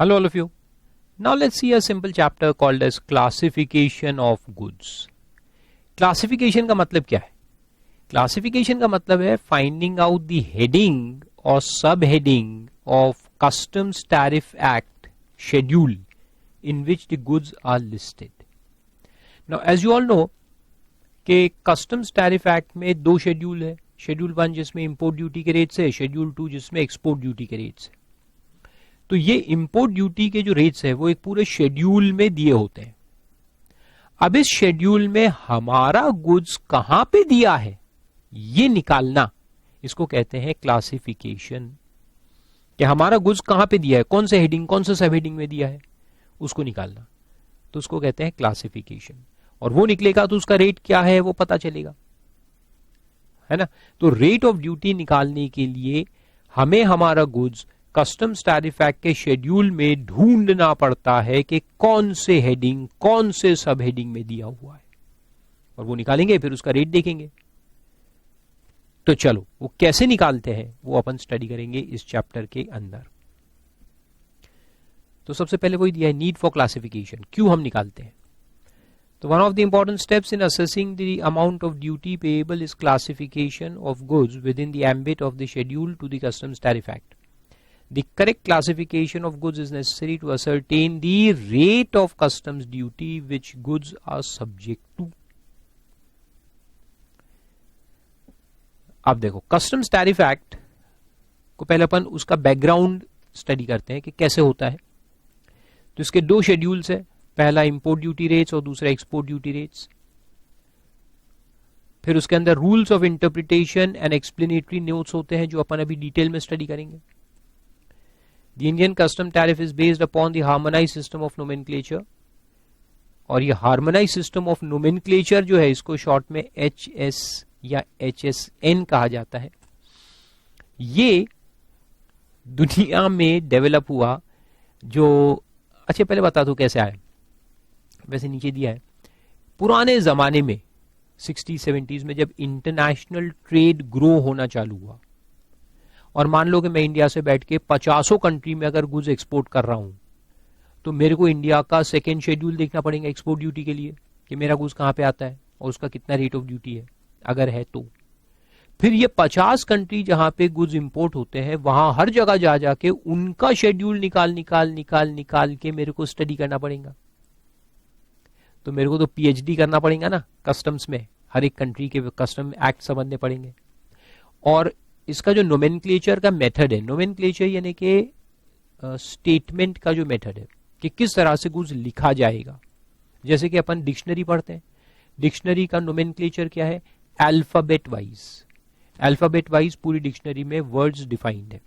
Hello all of you. Now let's see a simple chapter called as classification of goods. Classification का मतलब क्या है? Classification का मतलब है finding out the heading or subheading of Customs Tariff Act schedule in which the goods are listed. Now as you all know कि Customs Tariff Act में दो शेड्यूल है. शेड्यूल 1 जिसमें इंपोर्ट ड्यूटी के रेट्स है, शेड्यूल 2 जिसमें export duty के rates है. तो ये इंपोर्ट ड्यूटी के जो रेट्स है वो एक पूरे शेड्यूल में दिए होते हैं. अब इस शेड्यूल में हमारा गुड्स कहां पे दिया है ये निकालना, इसको कहते हैं क्लासिफिकेशन. कि हमारा गुड्स कहां पे दिया है, कौन से हेडिंग कौन से सब हेडिंग में दिया है, उसको निकालना. तो उसको कहते हैं क्लासिफिकेशन. और वो निकलेगा तो उसका रेट क्या है वो पता चलेगा, है ना. तो रेट ऑफ ड्यूटी निकालने के लिए हमें हमारा गुड्स कस्टम्स टैरिफ एक्ट के शेड्यूल में ढूंढना पड़ता है कि कौन से हेडिंग कौन से सब हेडिंग में दिया हुआ है, और वो निकालेंगे, फिर उसका रेट देखेंगे. तो चलो वो कैसे निकालते हैं वो अपन स्टडी करेंगे इस चैप्टर के अंदर. तो सबसे पहले वही दिया है नीड फॉर क्लासिफिकेशन, क्यों हम निकालते हैं. So one of the important steps in assessing the amount of duty payable is classification of goods within the ambit of the schedule to the Customs Tariff Act. The correct classification of goods is necessary to ascertain the rate of customs duty which goods are subject to. अब देखो Customs Tariff Act को पहले अपन उसका background study करते हैं कि कैसे होता है. तो इसके दो शेड्यूल्स है, पहला इंपोर्ट ड्यूटी रेट्स और दूसरा एक्सपोर्ट ड्यूटी रेट्स. फिर उसके अंदर rules of interpretation and explanatory notes होते हैं जो अपन अभी डिटेल में स्टडी करेंगे. The Indian custom tariff is based upon the harmonised system of nomenclature. और ये हार्मोनाइज्ड सिस्टम ऑफ नोमेनक्लेचर जो है इसको शॉर्ट में HS या HSN कहा जाता है. ये दुनिया में डेवलप हुआ जो, अच्छा पहले बता दूं कैसे आया. वैसे नीचे दिया है. पुराने जमाने में 60-70s में जब इंटरनेशनल ट्रेड ग्रो होना चालू हुआ, और मान लो कि मैं इंडिया से बैठ के 50 कंट्री में अगर गुड्स एक्सपोर्ट कर रहा हूं, तो मेरे को इंडिया का सेकेंड शेड्यूल देखना पड़ेगा एक्सपोर्ट ड्यूटी के लिए कि मेरा गुड्स कहां पे आता है और उसका कितना रेट ऑफ ड्यूटी है अगर है तो. फिर ये 50 कंट्री जहां पे गुड्स इंपोर्ट होते हैं वहां हर जगह जा जाके उनका शेड्यूल निकाल के मेरे को स्टडी करना पड़ेगा. तो मेरे को तो PhD करना पड़ेगा ना कस्टम्स में, हर एक कंट्री के कस्टम एक्ट समझने पड़ेंगे. और इसका जो नोमेनक्लेचर का मेथड है, नोमेनक्लेचर यानी कि स्टेटमेंट का जो मेथड है कि किस तरह से गुड्स लिखा जाएगा. जैसे कि अपन डिक्शनरी पढ़ते हैं, डिक्शनरी का नोमेनक्लेचर क्या है, अल्फाबेट वाइज. अल्फाबेट वाइज पूरी डिक्शनरी में वर्ड्स डिफाइंड है.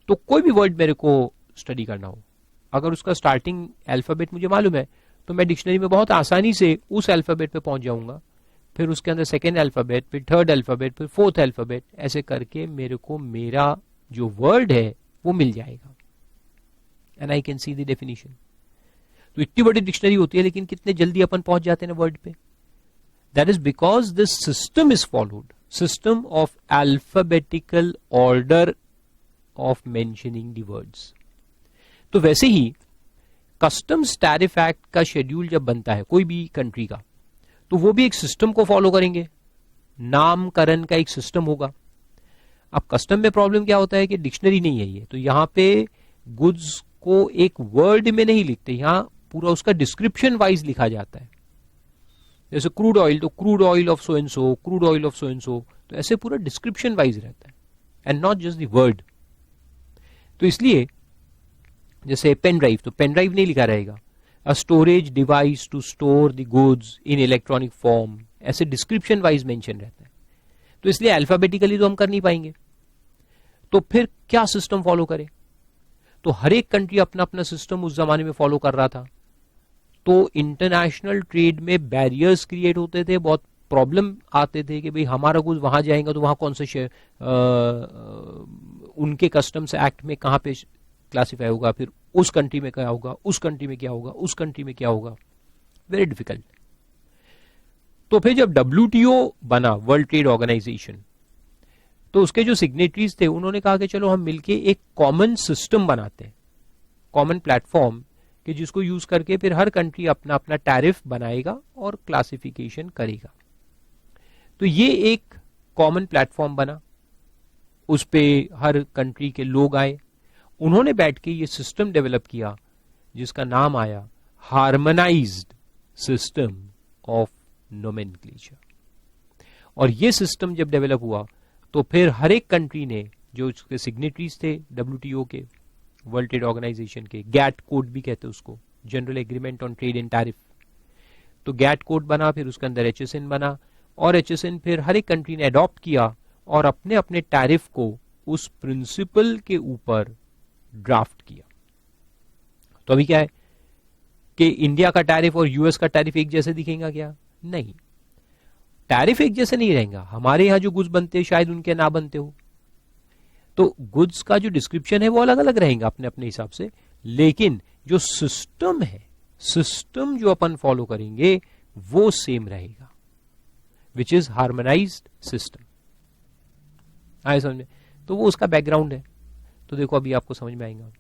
तो कोई भी वर्ड मेरे को स्टडी करना हो, अगर उसका स्टार्टिंग अल्फाबेट मुझे मालूम है तो मैं डिक्शनरी में बहुत आसानी से उस अल्फाबेट पे पहुंच जाऊंगा. फिर उसके अंदर सेकेंड अल्फाबेट, फिर थर्ड अल्फाबेट, फिर फोर्थ अल्फाबेट, ऐसे करके मेरे को मेरा जो वर्ड है वो मिल जाएगा. And I can see the definition. तो इतनी बड़ी डिक्शनरी होती है लेकिन कितने जल्दी अपन पहुंच जाते हैं ना वर्ड पे. That is because this system is followed, system of alphabetical order of mentioning the words. तो वैसे ही कस्टम्स टैरिफ एक्ट का शेड्यूल जब बनता है कोई भी कंट्री का, तो वो भी एक सिस्टम को फॉलो करेंगे, नामकरण का एक सिस्टम होगा. अब कस्टम में प्रॉब्लम क्या होता है कि डिक्शनरी नहीं है ये, तो यहां पे गुड्स को एक वर्ड में नहीं लिखते, यहां पूरा उसका डिस्क्रिप्शन वाइज लिखा जाता है. जैसे क्रूड ऑयल, तो crude oil of so and so, crude oil of so and so, तो ऐसे पूरा डिस्क्रिप्शन वाइज रहता है and not just the word. तो इसलिए जैसे पेन ड्राइव, तो पेन ड्राइव नहीं लिखा रहेगा, a storage device to store the goods in electronic form, ऐसे डिस्क्रिप्शन वाइज मेंशन रहता है. तो इसलिए अल्फाबेटिकली तो हम कर नहीं पाएंगे. तो फिर क्या सिस्टम फॉलो करें. तो हर एक कंट्री अपना अपना सिस्टम उस जमाने में फॉलो कर रहा था. तो इंटरनेशनल ट्रेड में बैरियर्स क्रिएट होते थे, बहुत प्रॉब्लम आते थे कि भाई हमारा गुड्स वहां जाएगा तो वहां कौन से उनके कस्टम्स एक्ट में कहां पे क्लासिफाई होगा, फिर उस कंट्री में क्या होगा, उस कंट्री में क्या होगा, उस कंट्री में क्या होगा. Very difficult. तो फिर जब WTO बना, वर्ल्ड ट्रेड ऑर्गेनाइजेशन, तो उसके जो सिग्नेटरीज थे उन्होंने कहा कि चलो हम मिलके एक कॉमन सिस्टम बनाते हैं. कॉमन प्लेटफॉर्म कि जिसको यूज करके फिर हर कंट्री अपना अपना टैरिफ बनाएगा और क्लासिफिकेशन करेगा। तो ये एक कॉमन प्लेटफॉर्म बना, उस पे हर कंट्री के लोग आए, उन्होंने बैठ के ये सिस्टम डेवलप किया जिसका नाम आया हार्मोनाइज्ड सिस्टम ऑफ नोमेनक्लेचर। और ये सिस्टम जब डेवलप हुआ तो फिर हर एक कंट्री ने, जो उसके सिग्नेटरीज थे WTO के, वर्ल्ड ट्रेड ऑर्गेनाइजेशन के, गैट कोड भी कहते हैं उसको, general agreement on trade and tariff, तो गैट कोड बना, फिर उसके अंदर HSN बना, और HSN फिर हर एक कंट्री ने अडॉप्ट किया और अपने अपने टैरिफ को उस प्रिंसिपल के ऊपर ड्राफ्ट किया। तो अभी क्या है कि इंडिया का टैरिफ और US का टैरिफ एक जैसे दिखेगा क्या? नहीं, टैरिफ एक जैसे नहीं रहेगा। हमारे यहां जो गुड्स बनते हैं शायद उनके ना बनते हो, तो गुड्स का जो डिस्क्रिप्शन है वो अलग अलग रहेगा अपने अपने हिसाब से, लेकिन जो सिस्टम है, सिस्टम जो अपन फॉलो करेंगे वो सेम रहेगा, विच इज हार्मोनाइज्ड सिस्टम। आए समझ में? तो वो उसका बैकग्राउंड है। तो देखो अभी आपको समझ में आएगा।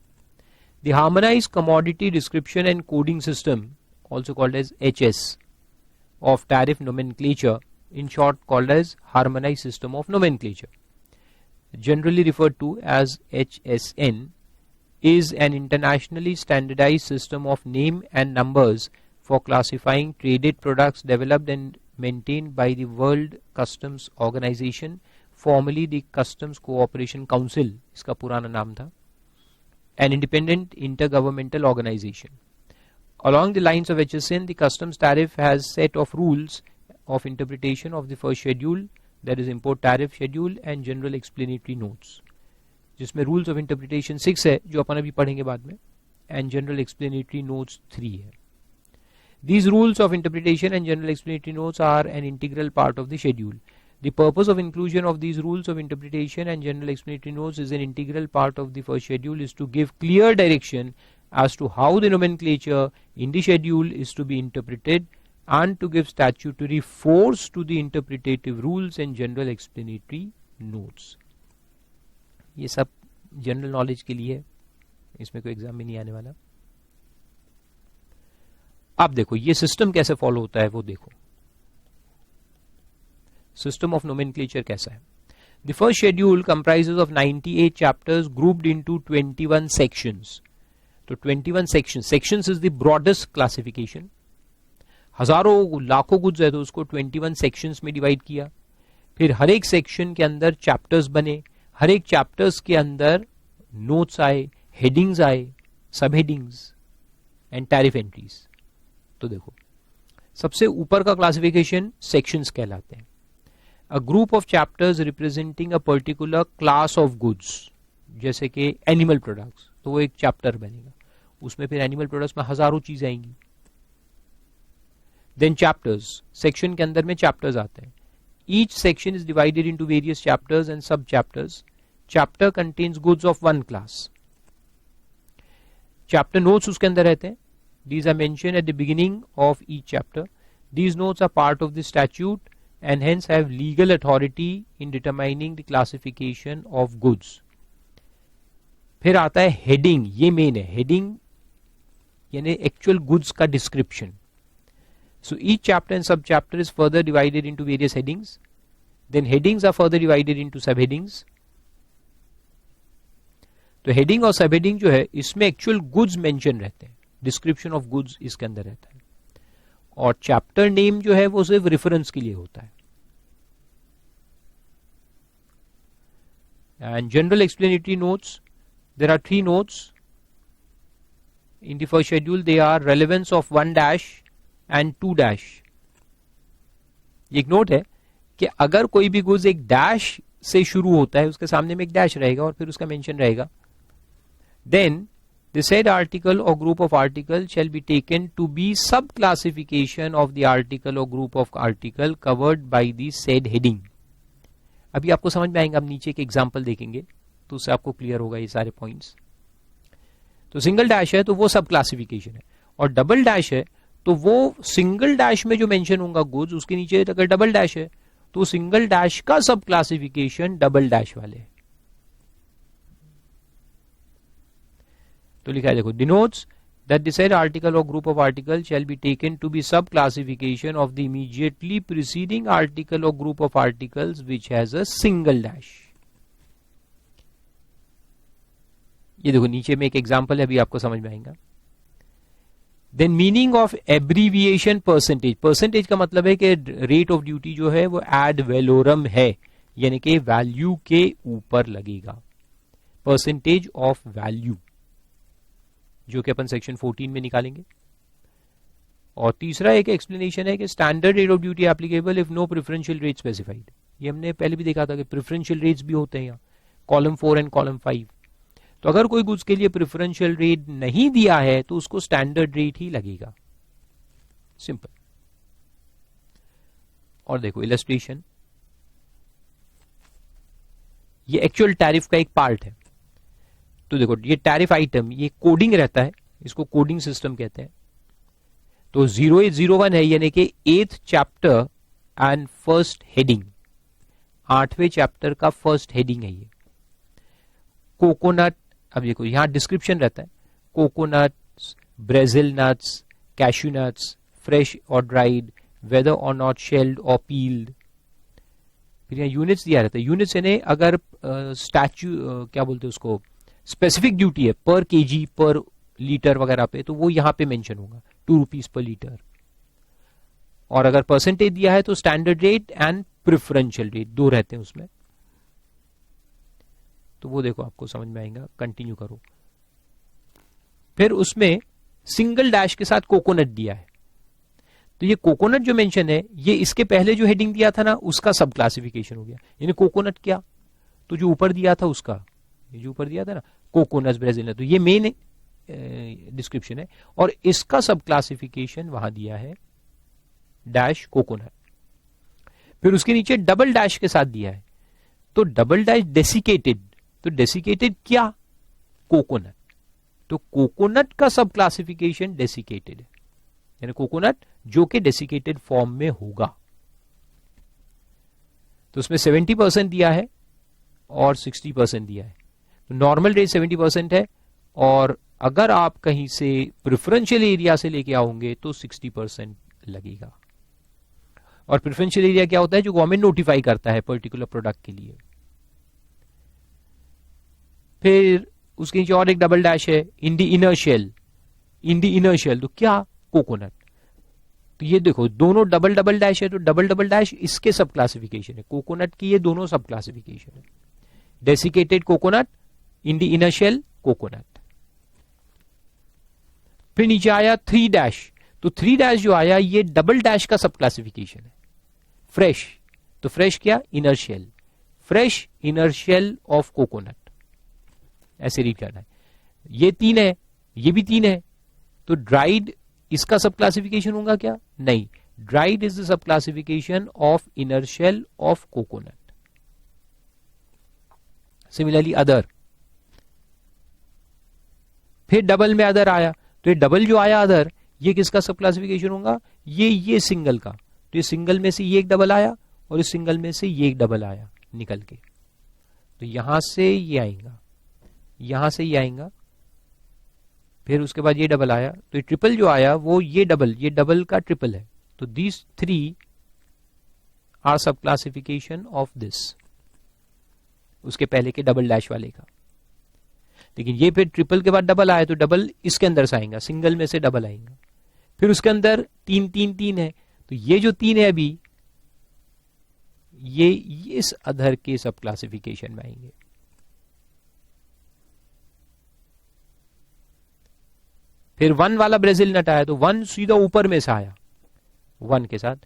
The harmonised commodity description and coding system, also called as HS, of tariff nomenclature, in short called as harmonized system of nomenclature, generally referred to as HSN, is an internationally standardized system of name and numbers for classifying traded products developed and maintained by the World Customs Organization, formerly the Customs Cooperation Council, इसका पुराना नाम था, an independent intergovernmental organization. Along the lines of HSN, the customs tariff has set of rules of interpretation of the first schedule, that is import tariff schedule, and general explanatory notes, जिसमें rules of interpretation 6 है जो अपन अभी पढ़ेंगे बाद में, and general explanatory notes 3 है. These rules of interpretation and general explanatory notes are an integral part of the schedule. The purpose of inclusion of these rules of interpretation and general explanatory notes is an integral part of the first schedule is to give clear direction as to how the nomenclature in the schedule is to be interpreted and to give statutory force to the interpretative rules and general explanatory notes. ये सब general knowledge के लिए है, इसमें कोई exam में नहीं आने वाला। अब देखो ये सिस्टम कैसे फॉलो होता है वो देखो। सिस्टम ऑफ नोमेनक्लेचर कैसा है? The first schedule comprises of 98 chapters grouped into 21 sections. तो 21 sections is the broadest classification. हजारों लाखों गुड्स है तो उसको 21 sections में डिवाइड किया, फिर हर एक सेक्शन के अंदर चैप्टर्स बने, हर एक चैप्टर्स के अंदर नोट्स आए, हेडिंग्स आए, सब हेडिंग्स एंड टैरिफ एंट्रीज। तो देखो सबसे ऊपर का क्लासिफिकेशन सेक्शंस कहलाते हैं। A group of chapters representing a particular class of goods, जैसे कि एनिमल प्रोडक्ट्स, तो वो एक चैप्टर बनेगा, उसमें फिर एनिमल प्रोडक्ट्स में हजारों चीजें आएंगी। देन चैप्टर्स, सेक्शन के अंदर में चैप्टर्स आते हैं। Each section is divided into various chapters and sub chapters. Chapter contains goods of one class. Chapter notes उसके अंदर रहते हैं। These are mention at the beginning of each chapter. These notes are part of the statute and hence have legal authority in determining the classification of goods. फिर आता है heading, ये main है। Heading यानी एक्चुअल गुड्स का description. So each chapter and sub-chapter is further divided into various headings. Then headings are further divided into subheadings. तो heading और subheading जो है इसमें एक्चुअल गुड्स मेंशन रहते हैं, डिस्क्रिप्शन ऑफ गुड्स इसके अंदर रहता है। और चैप्टर नेम जो है वो सिर्फ रेफरेंस के लिए होता है। And general explanatory notes, there are 3 notes in the first schedule. They are relevance of 1- and 2-। एक नोट है कि अगर कोई भी गुड्स एक डैश से शुरू होता है, उसके सामने में एक डैश रहेगा और फिर उसका मेंशन रहेगा। Then the said article or group of article shall be taken to be sub-classification of the article or group of article covered by the said heading. अभी आपको समझ में आएंगे, अब नीचे के एग्जाम्पल देखेंगे तो उससे आपको क्लियर होगा ये सारे पॉइंट्स। तो सिंगल डैश है तो वो सब क्लासिफिकेशन है, और डबल डैश है तो वो सिंगल डैश में जो मेंशन होगा गुड्स, उसके नीचे अगर डबल डैश है तो सिंगल डैश का सब क्लासिफिकेशन डबल डैश वाले। तो लिखा है देखो, denotes that the said article or group of articles shall be taken to be sub classification of the immediately preceding article or group of articles which has a single dash. ये देखो नीचे में एक एग्जांपल है, अभी आपको समझ में आएगा. Then meaning of abbreviation percentage. Percentage का मतलब है कि रेट ऑफ ड्यूटी जो है वो एड वेलोरम है, यानी कि वैल्यू के ऊपर लगेगा. परसेंटेज ऑफ वैल्यू जो कि अपन सेक्शन 14 में निकालेंगे. और तीसरा एक एक्सप्लेनेशन है कि standard rate of duty applicable if no preferential rate specified. ये हमने पहले भी देखा था कि प्रेफरेंशियल रेट्स भी होते हैं यहाँ, कॉलम 4 एंड कॉलम 5. तो अगर कोई गुड्स के लिए प्रेफरेंशियल रेट नहीं दिया है तो उसको स्टैंडर्ड रेट ही लगेगा. सिंपल. और देखो इलस्ट्रेशन, ये एक्चुअल टैरिफ का एक पार्ट है. तो देखो ये टैरिफ आइटम, ये कोडिंग रहता है, इसको कोडिंग सिस्टम कहते हैं. तो 0801 है, यानी कि 8th chapter and first heading, 8वें चैप्टर का फर्स्ट हेडिंग है ये. कोकोनट, अब देखो यहां डिस्क्रिप्शन रहता है, coconuts, Brazil nuts, cashew nuts, fresh or dried, whether or not shelled or peeled. फिर यहाँ यूनिट्स दिया रहता है. यूनिट्स यानी अगर स्टैच्यू क्या बोलते हैं उसको, स्पेसिफिक ड्यूटी है पर केजी पर लीटर वगैरह पे, तो वो यहां पे मेंशन होगा 2 रुपीज पर लीटर. और अगर परसेंटेज दिया है तो standard rate and preferential rate दो रहते हैं उसमें. तो वो देखो आपको समझ में आएगा. कंटिन्यू करो. फिर उसमें सिंगल डैश के साथ कोकोनट दिया है. तो ये कोकोनट जो मेंशन है, ये इसके पहले जो हेडिंग दिया था ना उसका सब क्लासिफिकेशन हो गया. यानी कोकोनट क्या, तो जो ऊपर दिया था उसका, ये जो ऊपर दिया था ना कोकोनट्स ब्राजील, तो ये मेन डिस्क्रिप्शन है. और इसका सब क्लासिफिकेशन वहां दिया है डैश कोकोनट. फिर उसके नीचे डबल डैश के साथ दिया है. तो डबल डैश डेसिकेटेड, तो डेसिकेटेड क्या, कोकोनट. तो कोकोनट का सब क्लासिफिकेशन डेसिकेटेड है, यानी कोकोनट जो कि डेसिकेटेड फॉर्म में होगा. तो उसमें 70% दिया है और 60% दिया है. तो नॉर्मल रेट 70% है, और अगर आप कहीं से प्रेफरेंशियल एरिया से लेके आओगे तो 60% लगेगा. और प्रेफरेंशियल एरिया क्या होता है, जो गवर्नमेंट नोटिफाई करता है पर्टिकुलर प्रोडक्ट के लिए. फिर उसके नीचे और एक डबल डैश है, in the inner shell. In the inner shell तो क्या, कोकोनट. तो ये देखो दोनों डबल डबल डैश है, तो डबल डबल डैश इसके सब क्लासिफिकेशन है, कोकोनट की ये दोनों सब क्लासिफिकेशन है. Desiccated coconut, in the inner shell coconut. फिर नीचे आया 3 डैश. तो 3 डैश जो आया ये डबल डैश का सब क्लासिफिकेशन है. फ्रेश, तो फ्रेश क्या, inner shell, fresh inner shell of coconut, ऐसे रीड करना है. ये 3 है, ये भी 3 है. तो ड्राइड इसका सब क्लासिफिकेशन होगा क्या, नहीं, dried is the sub classification of inner shell of coconut. Similarly other. फिर डबल में अदर आया, तो ये डबल जो आया अदर, ये किसका सब क्लासिफिकेशन होगा, ये सिंगल का. तो ये सिंगल में से ये एक डबल आया और इस सिंगल में से ये एक डबल आया निकल के. तो यहां से ये आएगा, यहां से ये आएगा. फिर उसके बाद ये डबल आया, तो ये ट्रिपल जो आया वो ये डबल का ट्रिपल है. तो दीज 3 आर सब क्लासिफिकेशन ऑफ दिस, उसके पहले के डबल डैश वाले का. लेकिन ये फिर ट्रिपल के बाद डबल आया, तो डबल इसके अंदर से आएगा, सिंगल में से डबल आएगा. फिर उसके अंदर 3 है, तो ये जो 3 है अभी ये इस अदर के सब क्लासिफिकेशन में आएंगे. फिर 1 वाला ब्राजील नट आया, तो 1 सीधा ऊपर में से आया 1 के साथ.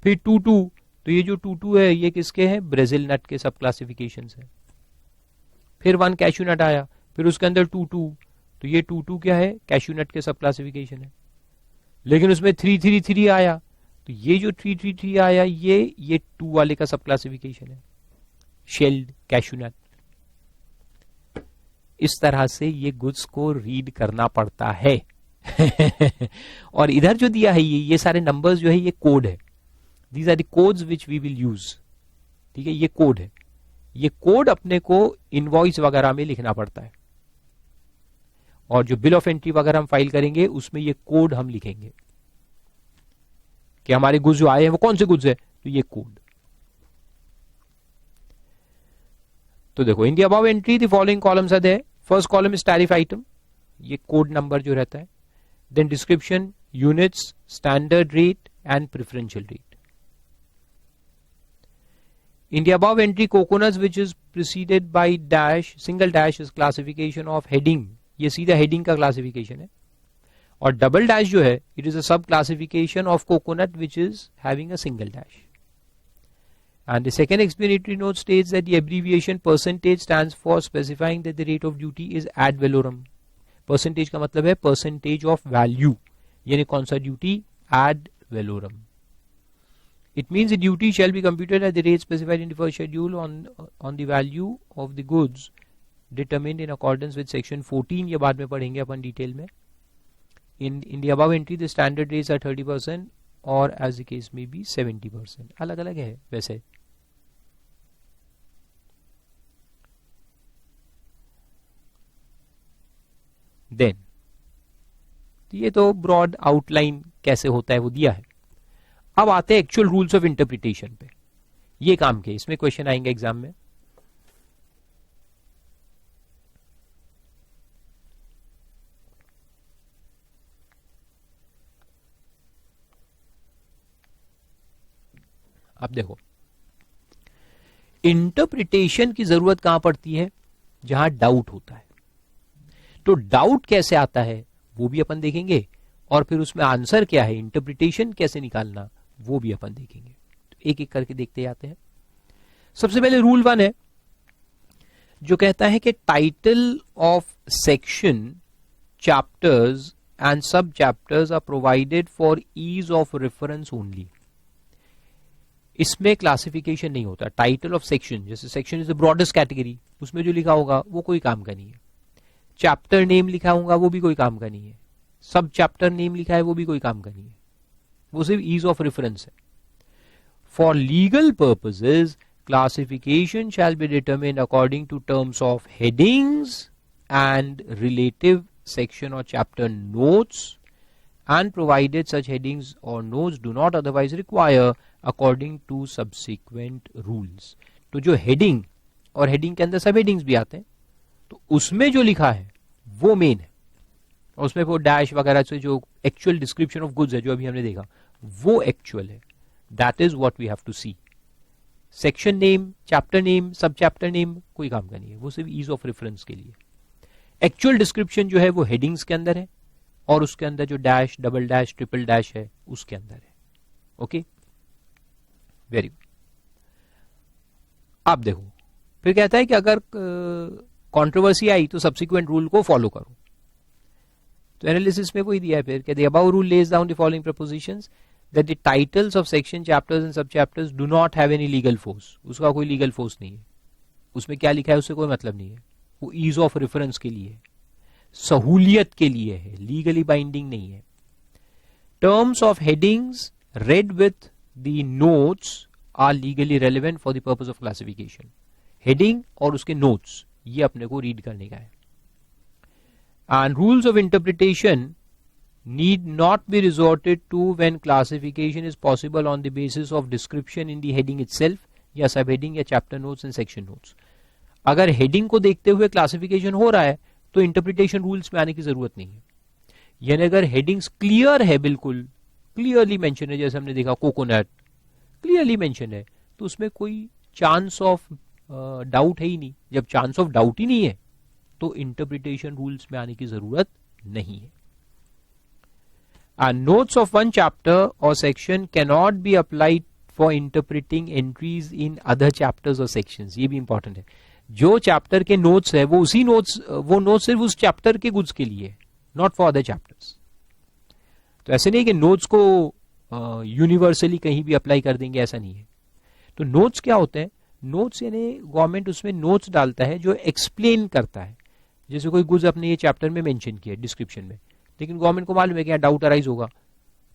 फिर 2, तो ये जो 2 है ये किसके हैं, ब्राजील नट के सब क्लासिफिकेशन है. फिर 1 कैश्यू नट आया, फिर उसके अंदर 2, तो ये 2 क्या है, कैश्यू नट के सब क्लासिफिकेशन है. लेकिन उसमें 3 आया, तो ये जो 3 आया ये 2 वाले का सब क्लासिफिकेशन है, शेल्ड कैश्यू नट. इस तरह से ये गुड्स को रीड करना पड़ता है. और इधर जो दिया है ये सारे नंबर्स जो है ये कोड है. These are the codes which we will use. ठीक है, ये कोड है. ये कोड अपने को इनवॉइस वगैरह में लिखना पड़ता है. और जो बिल ऑफ एंट्री वगैरह हम फाइल करेंगे उसमें ये कोड हम लिखेंगे कि हमारे गुड्स जो आए हैं वो कौन से गुड्स है, तो ये कोड। तो देखो in the above entry the following columns are there. First column is tariff item, ये कोड नंबर जो रहता है। Then description, units, standard rate and preferential rate. In the above entry, coconuts which is preceded by dash, single dash is classification of heading. ये सीधा heading का classification है। और double dash जो है, it is a sub classification of coconut which is having a single dash. And the second explanatory note states that the abbreviation percentage stands for specifying that the rate of duty is ad valorem. Percentage का मतलब है percentage of value, यानी कौन सा duty, ad valorem. It means the duty shall be computed at the rate specified in the first schedule on the value of the goods determined in accordance with section 14. ये बाद में पढ़ेंगे अपन detail में। In the above entry the standard rates are 30% or as the case may be 70%. अलग अलग है वैसे। Then ये तो ब्रॉड आउटलाइन कैसे होता है वो दिया है। अब आते हैं एक्चुअल रूल्स ऑफ इंटरप्रिटेशन पे। ये काम के इसमें क्वेश्चन आएंगे एग्जाम में। अब देखो इंटरप्रिटेशन की जरूरत कहां पड़ती है, जहां डाउट होता है। तो डाउट कैसे आता है वो भी अपन देखेंगे, और फिर उसमें आंसर क्या है, इंटरप्रिटेशन कैसे निकालना वो भी अपन देखेंगे। तो एक एक करके देखते जाते हैं। सबसे पहले रूल 1 है जो कहता है कि title of section, chapters and sub chapters are provided for ease of reference only. इसमें क्लासिफिकेशन नहीं होता। टाइटल ऑफ सेक्शन, जैसे section is the broadest category, उसमें जो लिखा होगा वो कोई काम का नहीं है। चैप्टर नेम लिखा होगा वो भी कोई काम का नहीं है। सब चैप्टर नेम लिखा है वो भी कोई काम का नहीं है। वो सिर्फ ईज ऑफ रेफरेंस है। For legal purposes classification shall be determined according to terms of headings and relative section or chapter notes, and provided such headings or notes do not otherwise require according to subsequent rules. तो जो heading, और heading के अंदर सब headings भी आते हैं, तो उसमें जो लिखा है वो मेन है। उसमें वो डैश वगैरह से जो एक्चुअल डिस्क्रिप्शन ऑफ गुड्स है जो अभी हमने देखा वो एक्चुअल है। That is what we have to see. Section name, chapter name, sub chapter name कोई काम का नहीं है, वो सिर्फ ईज ऑफ रेफरेंस के लिए। एक्चुअल डिस्क्रिप्शन जो है वो हेडिंग्स के अंदर है, और उसके अंदर जो dash, double dash, triple dash है उसके अंदर है। Okay, very good. अब देखो फिर कहता है कि अगर कंट्रोवर्सी आई तो सब्सिक्वेंट रूल को फॉलो करो। तो एनालिसिस में कोई दिया है फिर, the above rule lays down the following propositions that the titles of section, chapters and sub chapters do not have any legal force. उसका कोई लीगल फोर्स नहीं है। उसमें क्या लिखा है उससे कोई मतलब नहीं है। वो ईज ऑफ रेफरेंस के लिए है, सहूलियत के लिए है, लीगली बाइंडिंग नहीं है। Terms of headings read with the notes are legally relevant for the purpose of classification. Heading और उसके नोट्स ये अपने को रीड करने का है। And rules of interpretation need not be resorted to when classification is possible on the basis of description in the heading itself, या सब हेडिंग या chapter notes and section notes. अगर हेडिंग को देखते हुए क्लासिफिकेशन हो रहा है तो इंटरप्रिटेशन रूल्स में आने की जरूरत नहीं है। यानी अगर हेडिंग्स क्लियर है, बिल्कुल क्लियरली मेंशन है, जैसे हमने देखा कोकोनट क्लियरली मेंशन है, तो उसमें कोई चांस ऑफ डाउट है ही नहीं। जब चांस ऑफ डाउट ही नहीं है तो इंटरप्रिटेशन रूल्स में आने की जरूरत नहीं है। Notes of one chapter or section cannot be applied for interpreting entries in other chapters or sections. ये भी इंपॉर्टेंट है। जो चैप्टर के नोट्स है वो उसी नोट्स, वो नोट्स सिर्फ उस चैप्टर के गुड्स के लिए, नॉट फॉर अदर चैप्टर्स। तो ऐसे नहीं कि नोट्स को यूनिवर्सली कहीं भी अप्लाई कर देंगे, ऐसा नहीं है। तो नोट्स क्या होते हैं? नोट्स यानी गवर्नमेंट उसमें नोट्स डालता है जो एक्सप्लेन करता है। जैसे कोई गुड्स अपने ये चैप्टर में मेंशन किया डिस्क्रिप्शन में, लेकिन गवर्नमेंट को मालूम है कि यहाँ डाउट अराइज होगा,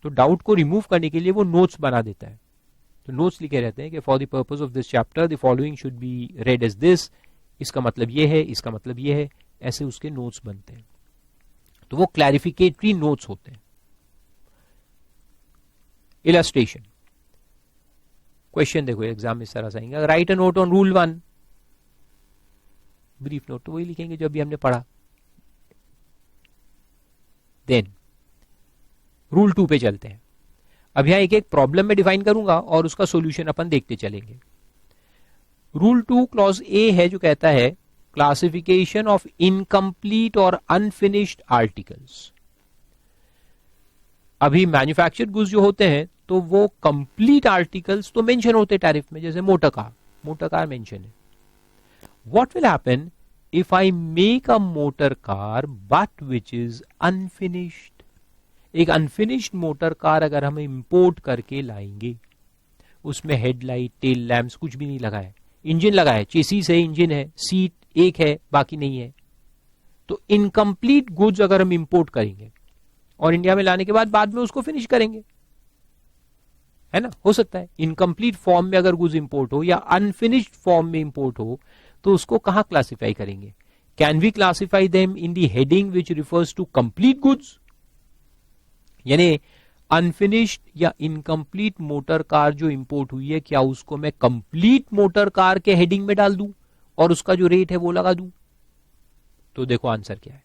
तो डाउट को रिमूव करने के लिए वो नोट्स बना देता है। तो नोट्स लिखे रहते हैं कि for the purpose of this chapter the following should be read as this, इसका मतलब ये है, इसका मतलब ये है, ऐसे उसके नोट्स बनते हैं। तो वो क्लैरिफिकेटरी नोट्स होते हैं. इलस्ट्रेशन. क्वेश्चन देखो एग्जाम में इस तरह से आएंगे, right a note on rule 1. Brief note तो वही लिखेंगे जो अभी हमने पढ़ा. देन रूल 2 पे चलते हैं. अब यहां एक एक प्रॉब्लम में डिफाइन करूंगा और उसका सॉल्यूशन अपन देखते चलेंगे. रूल 2 क्लॉज ए है जो कहता है क्लासिफिकेशन ऑफ इनकम्प्लीट और अनफिनिश्ड आर्टिकल्स. अभी मैन्युफैक्चर्ड गुड्स जो होते हैं तो वो कंप्लीट आर्टिकल्स तो मेंशन होते टैरिफ में, जैसे मोटर कार मेंशन है. What will happen if I make a motor car but which is unfinished. एक अनफिनिश्ड मोटर कार अगर हम इंपोर्ट करके लाएंगे, उसमें हेडलाइट, टेल लैम्प्स कुछ भी नहीं लगा है, इंजन लगा है, चेसिस है, इंजन है, सीट एक है बाकी नहीं है, तो इनकम्प्लीट गुड्स अगर हम इंपोर्ट करेंगे और इंडिया में लाने के बाद में उसको फिनिश करेंगे, है ना, हो सकता है इनकम्प्लीट फॉर्म में अगर गुड्स इंपोर्ट हो या अनफिनिश्ड फॉर्म में इंपोर्ट हो तो उसको कहां क्लासिफाई करेंगे. Can we classify them in the heading which refers to complete goods. यानी अनफिनिश्ड या इनकम्प्लीट मोटर कार जो इंपोर्ट हुई है, क्या उसको मैं कंप्लीट मोटर कार के हेडिंग में डाल दूं और उसका जो रेट है वो लगा दूं. तो देखो आंसर क्या है.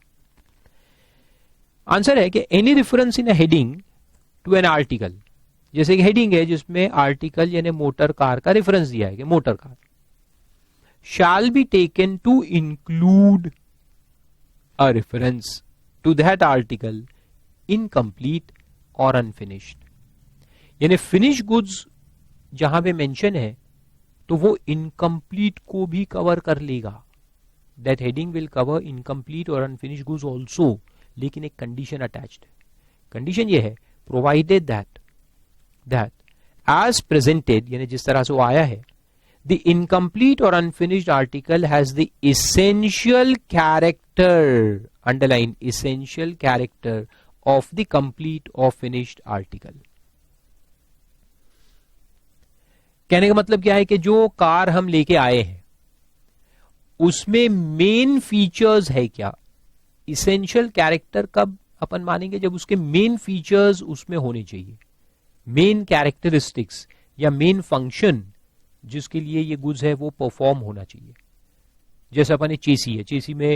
आंसर है कि any reference in a heading to an article. जैसे कि हेडिंग है जिसमें आर्टिकल यानी मोटर कार का रेफरेंस दिया है कि motor car, shall be taken to include a reference to that article incomplete or unfinished. यानी फिनिश गुड्स जहां पे मेंशन है तो वो इनकम्प्लीट को भी कवर कर लेगा. That heading will cover incomplete और अनफिनिश गुड्स ऑल्सो. लेकिन एक कंडीशन अटैच्ड है. कंडीशन ये है प्रोवाइडेड दैट एज प्रेजेंटेड, यानी जिस तरह से वो आया है, the incomplete or unfinished article has the essential character, underline essential character of the complete or finished article. कहने का मतलब क्या है कि जो कार हम लेके आए हैं उसमें मेन फीचर्स है क्या. इसेंशियल कैरेक्टर कब अपन मानेंगे, जब उसके मेन फीचर्स उसमें होने चाहिए, मेन कैरेक्टरिस्टिक्स या मेन फंक्शन जिसके लिए ये गुड्स है वो परफॉर्म होना चाहिए. जैसे अपन चेसी है, चेसी में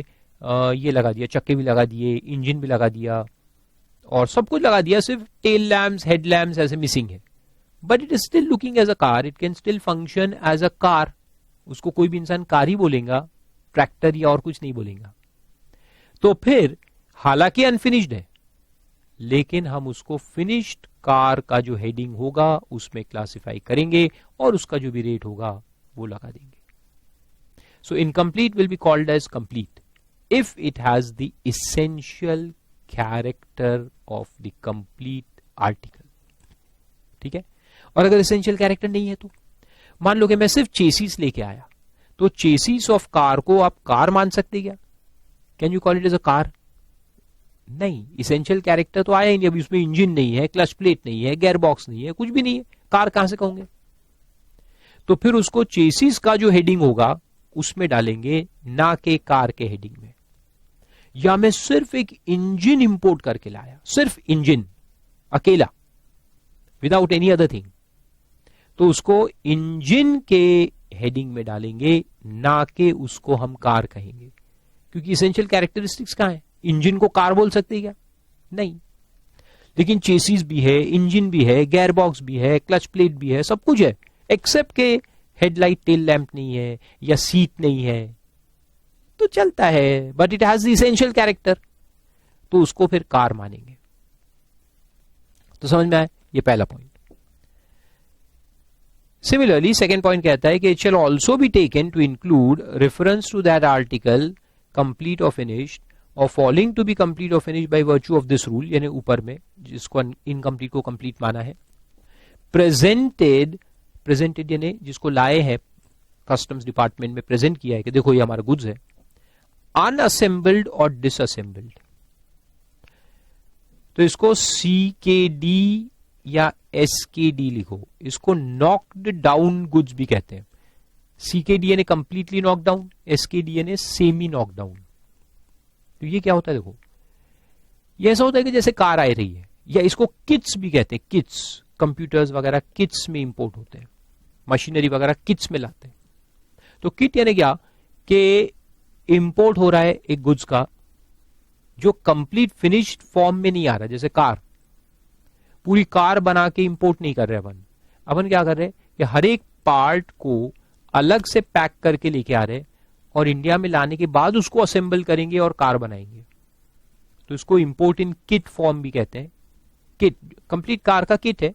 ये लगा दिया, चक्के भी लगा दिए, इंजन भी लगा दिया और सब कुछ लगा दिया, सिर्फ टेल लैम्प्स, हेड लैम्प्स ऐसे मिसिंग है, but it is still looking as a car, it can still function as a car. उसको कोई भी इंसान कार ही बोलेगा, ट्रैक्टर या और कुछ नहीं बोलेगा. तो फिर हालांकि अनफिनिश्ड है लेकिन हम उसको फिनिश्ड कार का जो हेडिंग होगा उसमें क्लासिफाई करेंगे और उसका जो भी रेट होगा वो लगा देंगे. So incomplete will be called as complete if it has the essential character of the complete article. ठीक है. और अगर इसेंशियल कैरेक्टर नहीं है तो मान लो कि मैं सिर्फ चेसिस लेके आया, तो चेसिस ऑफ कार को आप कार मान सकते क्या? Can you call it as a car? नहीं, इसेंशियल कैरेक्टर तो आया ही नहीं. अभी उसमें इंजन नहीं है, क्लच प्लेट नहीं है, गेयर बॉक्स नहीं है, कुछ भी नहीं है, कार कहां से कहोगे? तो फिर उसको चेसिस का जो हेडिंग होगा उसमें डालेंगे, ना के कार के हेडिंग में. या मैं सिर्फ एक इंजन इंपोर्ट करके लाया, सिर्फ इंजन अकेला, विदाउट एनी अदर थिंग, तो उसको इंजन के हेडिंग में डालेंगे, ना के उसको हम कार कहेंगे. क्योंकि इसेंशियल कैरेक्टरिस्टिक्स कहां है? इंजन को कार बोल सकते हैं क्या? नहीं. लेकिन चेसिस भी है, इंजन भी है, गेयर बॉक्स भी है, क्लच प्लेट भी है, सब कुछ है, एक्सेप्ट के हेडलाइट, टेल लैंप नहीं है या सीट नहीं है, तो चलता है, but it has the essential character, तो उसको फिर कार मानेंगे. तो समझ में आया? ये पहला पॉइंट. सिमिलरली सेकेंड पॉइंट कहता है कि it shall also be taken to include reference to that article complete और फिनिश्ड और फॉलिंग टू बी कंप्लीट और finish by virtue of this rule, यानी ऊपर में जिसको इनकम्प्लीट को कंप्लीट माना है. प्रेजेंटेड यानी जिसको लाए हैं कस्टम्स डिपार्टमेंट में प्रेजेंट किया है कि देखो ये हमारा गुड्स है. अनअसेंबल्ड और डिसअसेंबल्ड, तो इसको CKD या SKD लिखो. इसको नॉक्ड डाउन गुड्स भी कहते हैं. CKD यानी कंप्लीटली नॉक डाउन, SKD यानी सेमी नॉक डाउन. तो ये क्या होता है? देखो, ये ऐसा होता है कि जैसे कार आ रही है, या इसको किट्स भी कहते हैं, किट्स, कंप्यूटर्स वगैरह किट्स में इंपोर्ट होते हैं, मशीनरी वगैरह किट्स में लाते हैं। तो किट यानी क्या कि इंपोर्ट हो रहा है एक गुड्स का जो कंप्लीट फिनिश्ड फॉर्म में नहीं आ रहा, जैसे कार, पूरी कार बना के इंपोर्ट नहीं कर रहे अपन क्या कर रहे हैं कि हर एक पार्ट को अलग से पैक करके लेके आ रहे हैं और इंडिया में लाने के बाद उसको असेंबल करेंगे और कार बनाएंगे। तो इसको इंपोर्ट इन किट फॉर्म भी कहते हैं। किट कंप्लीट कार का किट है,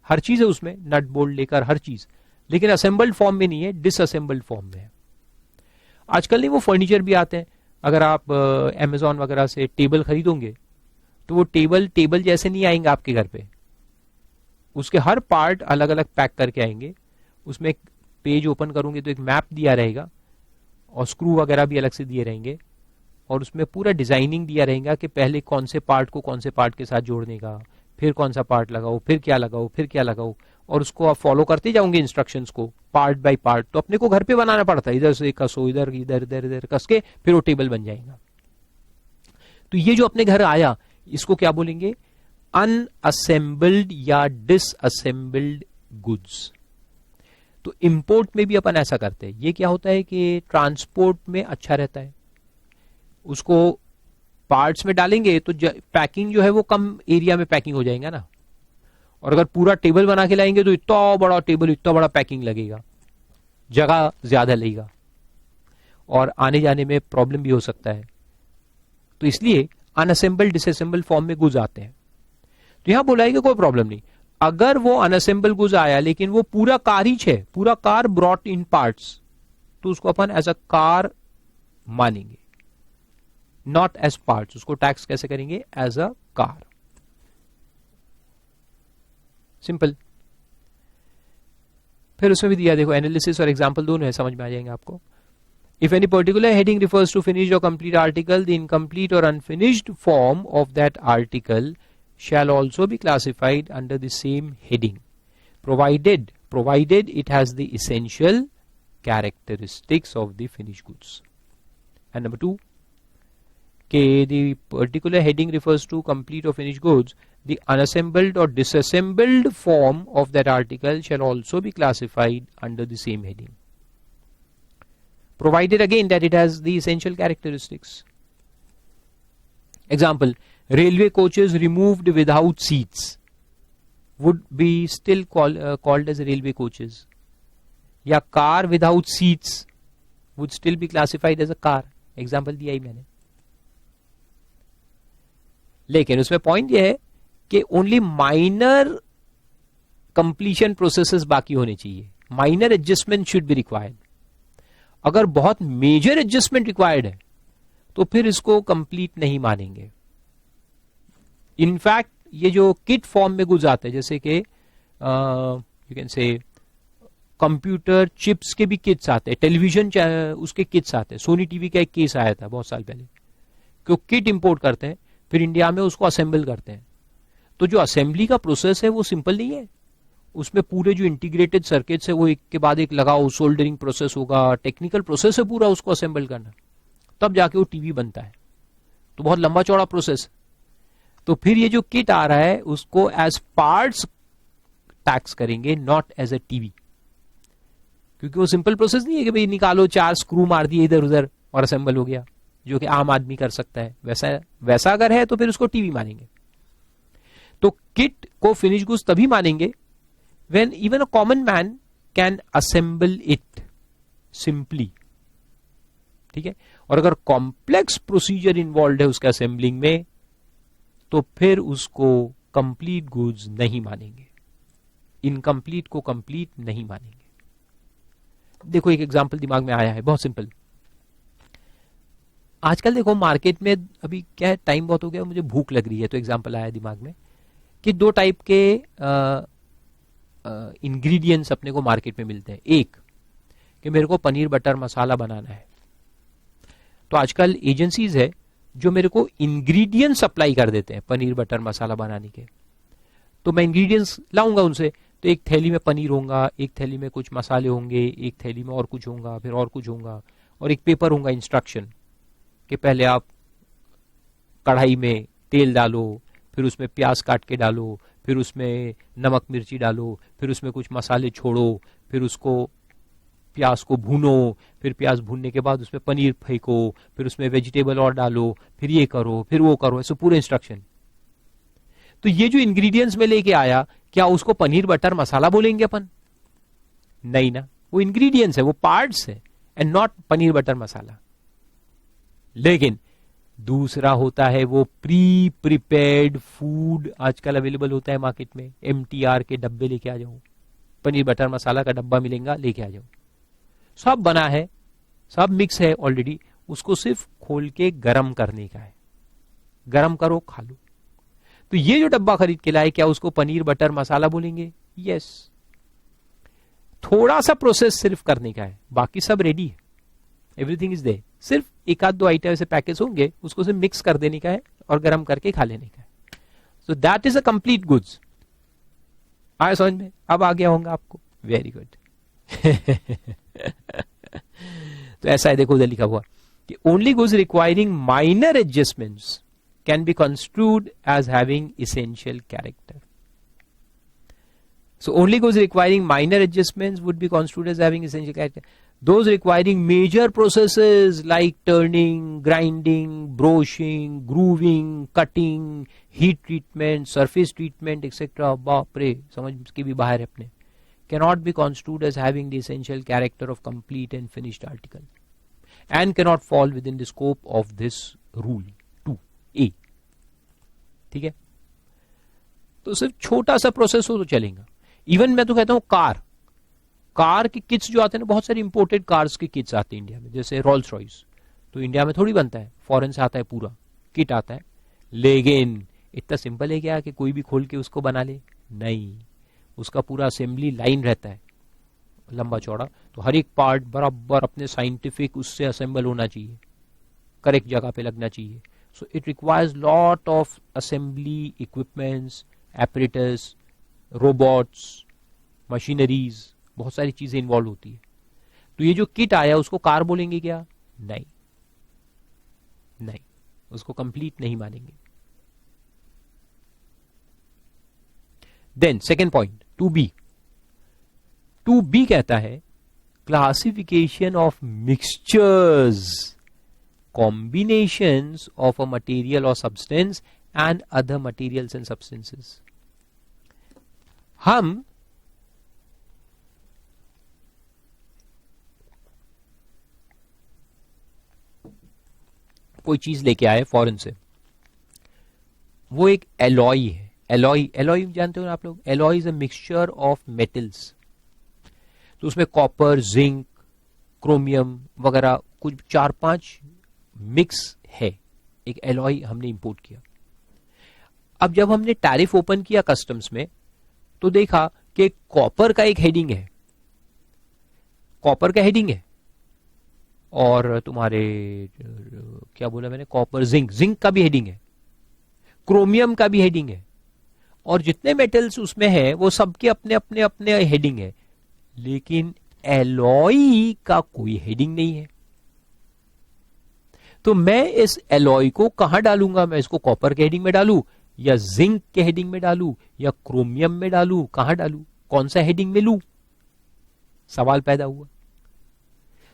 हर चीज है उसमें, नट बोल्ट लेकर हर चीज, लेकिन असेंबल्ड फॉर्म में नहीं है, डिसअसेंबल्ड फॉर्म में है। आजकल नहीं वो फर्नीचर भी आते हैं, अगर आप अमेजॉन वगैरह से टेबल खरीदोगे तो वो टेबल जैसे नहीं आएंगे आपके घर पे, उसके हर पार्ट अलग अलग पैक करके आएंगे। उसमें एक पेज ओपन करोगे तो एक मैप दिया रहेगा और स्क्रू वगैरह भी अलग से दिए रहेंगे और उसमें पूरा डिजाइनिंग दिया रहेगा कि पहले कौन से पार्ट को कौन से पार्ट के साथ जोड़ने का, फिर कौन सा पार्ट लगाओ, फिर क्या लगाओ, फिर क्या लगाओ, और उसको आप फॉलो करते जाओगे इंस्ट्रक्शंस को पार्ट बाय पार्ट। तो अपने को घर पे बनाना पड़ता है, इधर से कसो, इधर इधर इधर इधर कस के फिर वो टेबल बन जाएगा। तो ये जो अपने घर आया इसको क्या बोलेंगे, अनअसेंबल्ड या डिसअसेंबल्ड गुड्स। तो इंपोर्ट में भी अपन ऐसा करते हैं। ये क्या होता है कि ट्रांसपोर्ट में अच्छा रहता है, उसको पार्ट्स में डालेंगे तो पैकिंग जो है वो कम एरिया में पैकिंग हो जाएगा ना, और अगर पूरा टेबल बना के लाएंगे तो इतना बड़ा टेबल, इतना बड़ा पैकिंग लगेगा, जगह ज्यादा लगेगा और आने जाने में प्रॉब्लम भी हो सकता है। तो इसलिए अनअसेंबल्ड डिसअसेंबल फॉर्म में गुड्स आते हैं। तो यहां बोला है कि कोई प्रॉब्लम नहीं, अगर वो अनअसेंबल गुड्स आया लेकिन वो पूरा कार ही है, पूरा कार ब्रॉट इन पार्ट्स, तो उसको अपन एज अ कार मानेंगे, नॉट एज पार्ट्स। उसको टैक्स कैसे करेंगे, एज अ कार। सिंपल। फिर उसमें भी दिया, देखो एनालिसिस और एग्जांपल दोनों है, समझ में आ जाएंगे आपको। If any particular heading refers to finished or complete article, the incomplete or unfinished form of that article shall also be classified under the same heading, provided it has the essential characteristics of the finished goods. And number 2, the particular heading refers to complete or finished goods, the unassembled or disassembled form of that article shall also be classified under the same heading, provided again that it has the essential characteristics. Example, railway coaches removed without seats would be still called as railway coaches, या car without seats would still be classified as a car. Example दिया ही मैंने। लेकिन उसमें point यह है कि only minor completion processes बाकी होने चाहिए, minor adjustment should be required. अगर बहुत मेजर एडजस्टमेंट रिक्वायर्ड है तो फिर इसको कंप्लीट नहीं मानेंगे। इनफैक्ट ये जो किट फॉर्म में गुड्स आते हैं, जैसे कि you can say computer chips के भी किट्स आते हैं, टेलीविजन उसके किट्स आते हैं। सोनी टीवी का एक केस आया था बहुत साल पहले कि वो किट इंपोर्ट करते हैं, फिर इंडिया में उसको असेंबल करते हैं। तो जो असेंबली का प्रोसेस है वो सिंपल नहीं है, उसमें पूरे जो इंटीग्रेटेड सर्किट्स है वो एक के बाद एक लगाओ, सोल्डरिंग प्रोसेस होगा, टेक्निकल प्रोसेस है पूरा उसको असेंबल करना, तब जाके वो टीवी बनता है। तो बहुत लंबा चौड़ा प्रोसेस। तो फिर ये जो किट आ रहा है उसको एज पार्ट्स टैक्स करेंगे, नॉट एज ए टीवी, क्योंकि वो सिंपल प्रोसेस नहीं है कि भाई निकालो 4 स्क्रू मार दिए इधर उधर और असेंबल हो गया, जो कि आम आदमी कर सकता है। वैसा अगर है तो फिर उसको टीवी मानेंगे। तो किट को फिनिश गुड्स तभी मानेंगे when even a common man can assemble it simply, ठीक है। और अगर कॉम्प्लेक्स प्रोसीजर इन्वॉल्व है उसके असेंबलिंग में तो फिर उसको कंप्लीट गुड्स नहीं मानेंगे, इनकम्प्लीट को कंप्लीट नहीं मानेंगे। देखो एक एग्जांपल दिमाग में आया है, बहुत सिंपल। आजकल देखो मार्केट में अभी क्या है, टाइम बहुत हो गया, मुझे भूख लग रही है, तो एग्जांपल आया दिमाग में कि 2 टाइप के इंग्रेडिएंट्स अपने को मार्केट में मिलते हैं। एक कि मेरे को पनीर बटर मसाला बनाना है, तो आजकल एजेंसीज है जो मेरे को इंग्रेडिएंट्स सप्लाई कर देते हैं पनीर बटर मसाला बनाने के। तो मैं इंग्रेडिएंट्स लाऊंगा उनसे, तो एक थैली में पनीर होगा, एक थैली में कुछ मसाले होंगे, एक थैली में और कुछ होगा, फिर और कुछ होगा, और एक पेपर होगा इंस्ट्रक्शन कि पहले आप कढ़ाई में तेल डालो, फिर उसमें प्याज काट के डालो, फिर उसमें नमक मिर्ची डालो, फिर उसमें कुछ मसाले छोड़ो, फिर उसको प्याज को भूनो, फिर प्याज भूनने के बाद उसमें पनीर फेंको, फिर उसमें वेजिटेबल और डालो, फिर ये करो, फिर वो करो, ऐसे पूरे इंस्ट्रक्शन। तो ये जो इंग्रेडिएंट्स में लेके आया, क्या उसको पनीर बटर मसाला बोलेंगे अपन? नहीं ना, वो इंग्रेडिएंट्स है, वो पार्ट्स है, एंड नॉट पनीर बटर मसाला। लेकिन दूसरा होता है वो प्री प्रिपेयर्ड फूड, आजकल अवेलेबल होता है मार्केट में, MTR के डब्बे लेके आ जाओ, पनीर बटर मसाला का डब्बा मिलेगा, लेके आ जाओ, सब बना है, सब मिक्स है ऑलरेडी, उसको सिर्फ खोल के गरम करने का है, गरम करो खा लो। तो ये जो डब्बा खरीद के लाए, क्या उसको पनीर बटर मसाला बोलेंगे? यस। थोड़ा सा प्रोसेस सिर्फ करने का है, बाकी सब रेडी है, एवरीथिंग इज देयर, सिर्फ एक आध दो आइटम ऐसे पैकेज होंगे, उसको सिर्फ मिक्स कर देने का है और गरम करके खा लेने का है। So that is a complete goods. आया समझ में? अब आ गया होगा आपको, वेरी गुड। तो ऐसा है, देखो उधर लिखा हुआ कि only goods requiring minor adjustments can be construed as having essential character. So only goods requiring minor adjustments would be construed as having essential character. Those requiring major processes like turning, grinding, broaching, grooving, cutting, heat treatment, surface treatment, etc. बाप रे, समझ के भी बाहर है अपने, cannot be construed as having the essential character of complete and finished article and cannot fall within the scope of this rule 2A. ठीक है? तो सिर्फ छोटा सा प्रोसेस हो तो चलेगा। इवन मैं तो कहता हूं कार की किट्स जो आते हैं ना, बहुत सारी इंपोर्टेड कार्स की किट्स आती है इंडिया में, जैसे रोल्स रॉयस, तो इंडिया में थोड़ी बनता है, फॉरेन से आता है, पूरा किट आता है। लेकिन इतना सिंपल है क्या कि कोई भी खोल के उसको बना ले? नहीं, उसका पूरा असेंबली लाइन रहता है, लंबा चौड़ा, तो हर एक पार्ट बराबर अपने साइंटिफिक उससे असेंबल होना चाहिए, करेक्ट जगह पे लगना चाहिए। So it requires lot of assembly equipments, apparatus, robots, machineries, बहुत सारी चीजें इन्वॉल्व होती है। तो ये जो किट आया उसको कार बोलेंगे क्या? नहीं, नहीं, उसको कंप्लीट नहीं मानेंगे। Then second point 2B। 2B कहता है classification of mixtures, combinations of a material or substance and other materials and substances. हम कोई चीज लेके आए फॉरेन से, वो एक एलॉय है। एलॉय जानते हो ना आप लोग? Alloy is a mixture of metals. तो उसमें कॉपर, जिंक, क्रोमियम वगैरह कुछ 4-5 मिक्स है, एक एलॉय हमने इंपोर्ट किया। अब जब हमने टैरिफ ओपन किया कस्टम्स में, तो देखा कि कॉपर का एक हेडिंग है, कॉपर का हेडिंग है, और तुम्हारे क्या बोला मैंने, कॉपर, जिंक का भी हेडिंग है, क्रोमियम का भी हेडिंग है, और जितने मेटल्स उसमें है वो सबके अपने अपने अपने हेडिंग है, लेकिन एलॉय का कोई हेडिंग नहीं है। तो मैं इस एलॉय को कहां डालूंगा? मैं इसको कॉपर के हेडिंग में डालू, या जिंक के हेडिंग में डालू, या क्रोमियम में डालू? कहां डालू? कौन सा हेडिंग में लू? सवाल पैदा हुआ।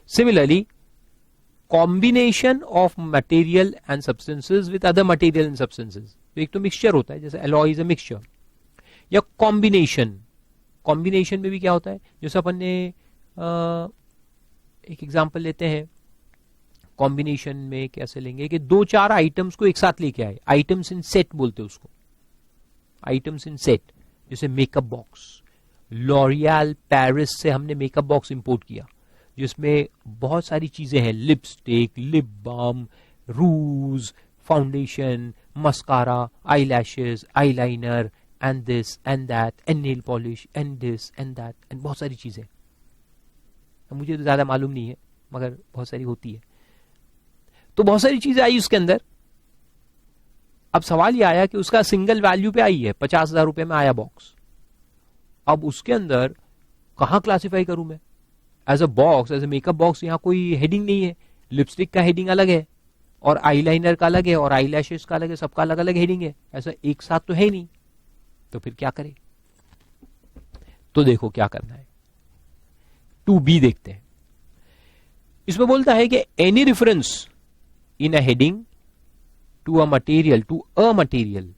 Similarly combination of material and substances with other material and substances, तो एक तो मिक्सचर होता है, जैसे एलॉय इज अ मिक्सचर, या कॉम्बिनेशन में भी क्या होता है, जैसे अपन ने एक एग्जांपल लेते हैं, कॉम्बिनेशन में कैसे लेंगे कि 2-4 आइटम्स को एक साथ लेके आए, आइटम्स इन सेट बोलते हैं उसको, आइटम्स इन सेट, जैसे मेकअप बॉक्स, लॉरियल पेरिस से हमने मेकअप बॉक्स इंपोर्ट किया, जिसमें बहुत सारी चीजें हैं, lipstick, lip balm, rouge, foundation, mascara, eye lashes, eye liner, and this and that, and nail polish, and this and that, and बहुत सारी चीजें। मुझे तो ज्यादा मालूम नहीं है, मगर बहुत सारी होती है। तो बहुत सारी चीजें आई उसके अंदर। अब सवाल यह आया कि उसका सिंगल वैल्यू पे आई है, 50,000 रुपए में आया बॉक्स। अब उसके अंदर कहां क्लासिफाई करूं मैं? As a box, as a makeup box, यहां कोई हेडिंग नहीं है, लिपस्टिक का हेडिंग अलग है, और आईलाइनर का अलग है और आईलैशेस का अलग है, सबका अलग अलग हेडिंग है, ऐसा एक साथ तो है ही नहीं, तो फिर क्या करें? तो देखो क्या करना है, 2B देखते हैं। इसमें बोलता है कि any reference in a heading to a material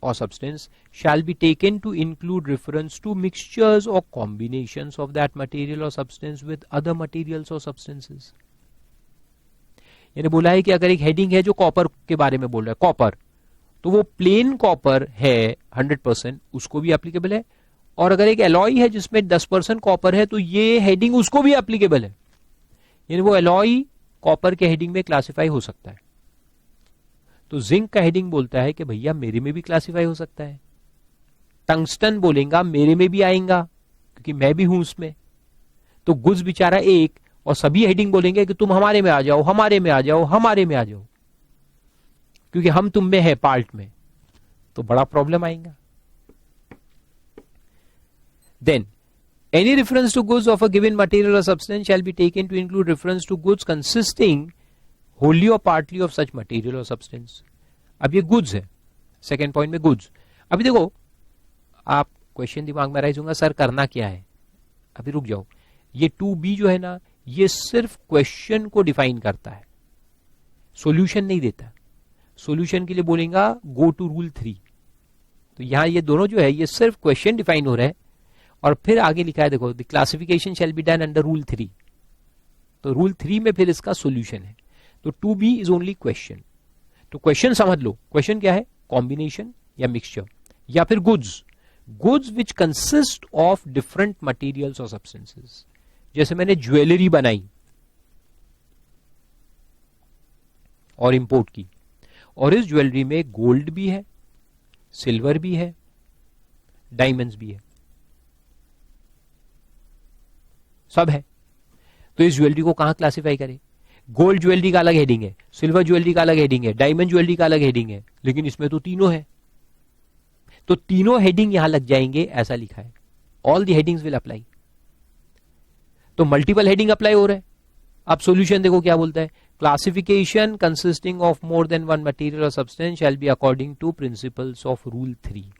or substance shall be taken to include reference to mixtures or combinations of that material or substance with other materials or substances। यानी बोला है कि अगर एक हेडिंग है जो copper के बारे में बोल रहा है, कॉपर, तो वो प्लेन कॉपर है 100%, उसको भी एप्लीकेबल है, और अगर एक एलॉय है जिसमें 10% कॉपर है तो ये हेडिंग उसको भी एप्लीकेबल है, यानी वो एलॉय कॉपर के हेडिंग में क्लासिफाई हो सकता है। तो जिंक का हेडिंग बोलता है कि भैया मेरे में भी क्लासिफाई हो सकता है, टंगस्टन बोलेगा मेरे में भी आएगा क्योंकि मैं भी हूं उसमें। तो गुड्स बेचारा एक, और सभी हेडिंग बोलेंगे कि तुम हमारे में आ जाओ, हमारे में आ जाओ, हमारे में आ जाओ, क्योंकि हम तुम में है पार्ट में, तो बड़ा प्रॉब्लम आएगा। Then any reference to goods of a given material or substance shall be taken to include reference to goods consisting wholly or partly of such material or substance. अब ये गुड्स है, second point में goods. अभी देखो, आप question दिमाग में rise होगा, सर करना क्या है? अभी रुक जाओ, ये 2B जो है ना, ये सिर्फ क्वेश्चन को डिफाइन करता है, सॉल्यूशन नहीं देता। सॉल्यूशन के लिए बोलेगा गो टू रूल 3। तो यहां ये दोनों जो है ये सिर्फ क्वेश्चन डिफाइन हो रहा है, और फिर आगे लिखा है देखो, the classification shall be done under rule 3। तो रूल 3 में फिर इसका सॉल्यूशन है। तो 2B इज ओनली क्वेश्चन। तो क्वेश्चन समझ लो, क्वेश्चन क्या है? कॉम्बिनेशन या मिक्सचर या फिर goods which consist of different materials और सब्सटेंसेस। जैसे मैंने ज्वेलरी बनाई और इंपोर्ट की, और इस ज्वेलरी में गोल्ड भी है, सिल्वर भी है, डायमंड्स भी है, सब है। तो इस ज्वेलरी को कहां क्लासिफाई करें? गोल्ड ज्वेलरी का अलग हेडिंग है, सिल्वर ज्वेलरी का अलग हेडिंग है, डायमंड ज्वेलरी का अलग हेडिंग है, लेकिन इसमें तो तीनों है, तो तीनों हेडिंग यहां लग जाएंगे, ऐसा लिखा है। All the headings will apply. तो मल्टीपल हेडिंग अप्लाई हो रहा है। अब सॉल्यूशन देखो क्या बोलता है, classification consisting of more than one material or substance shall be according to principles of rule 3।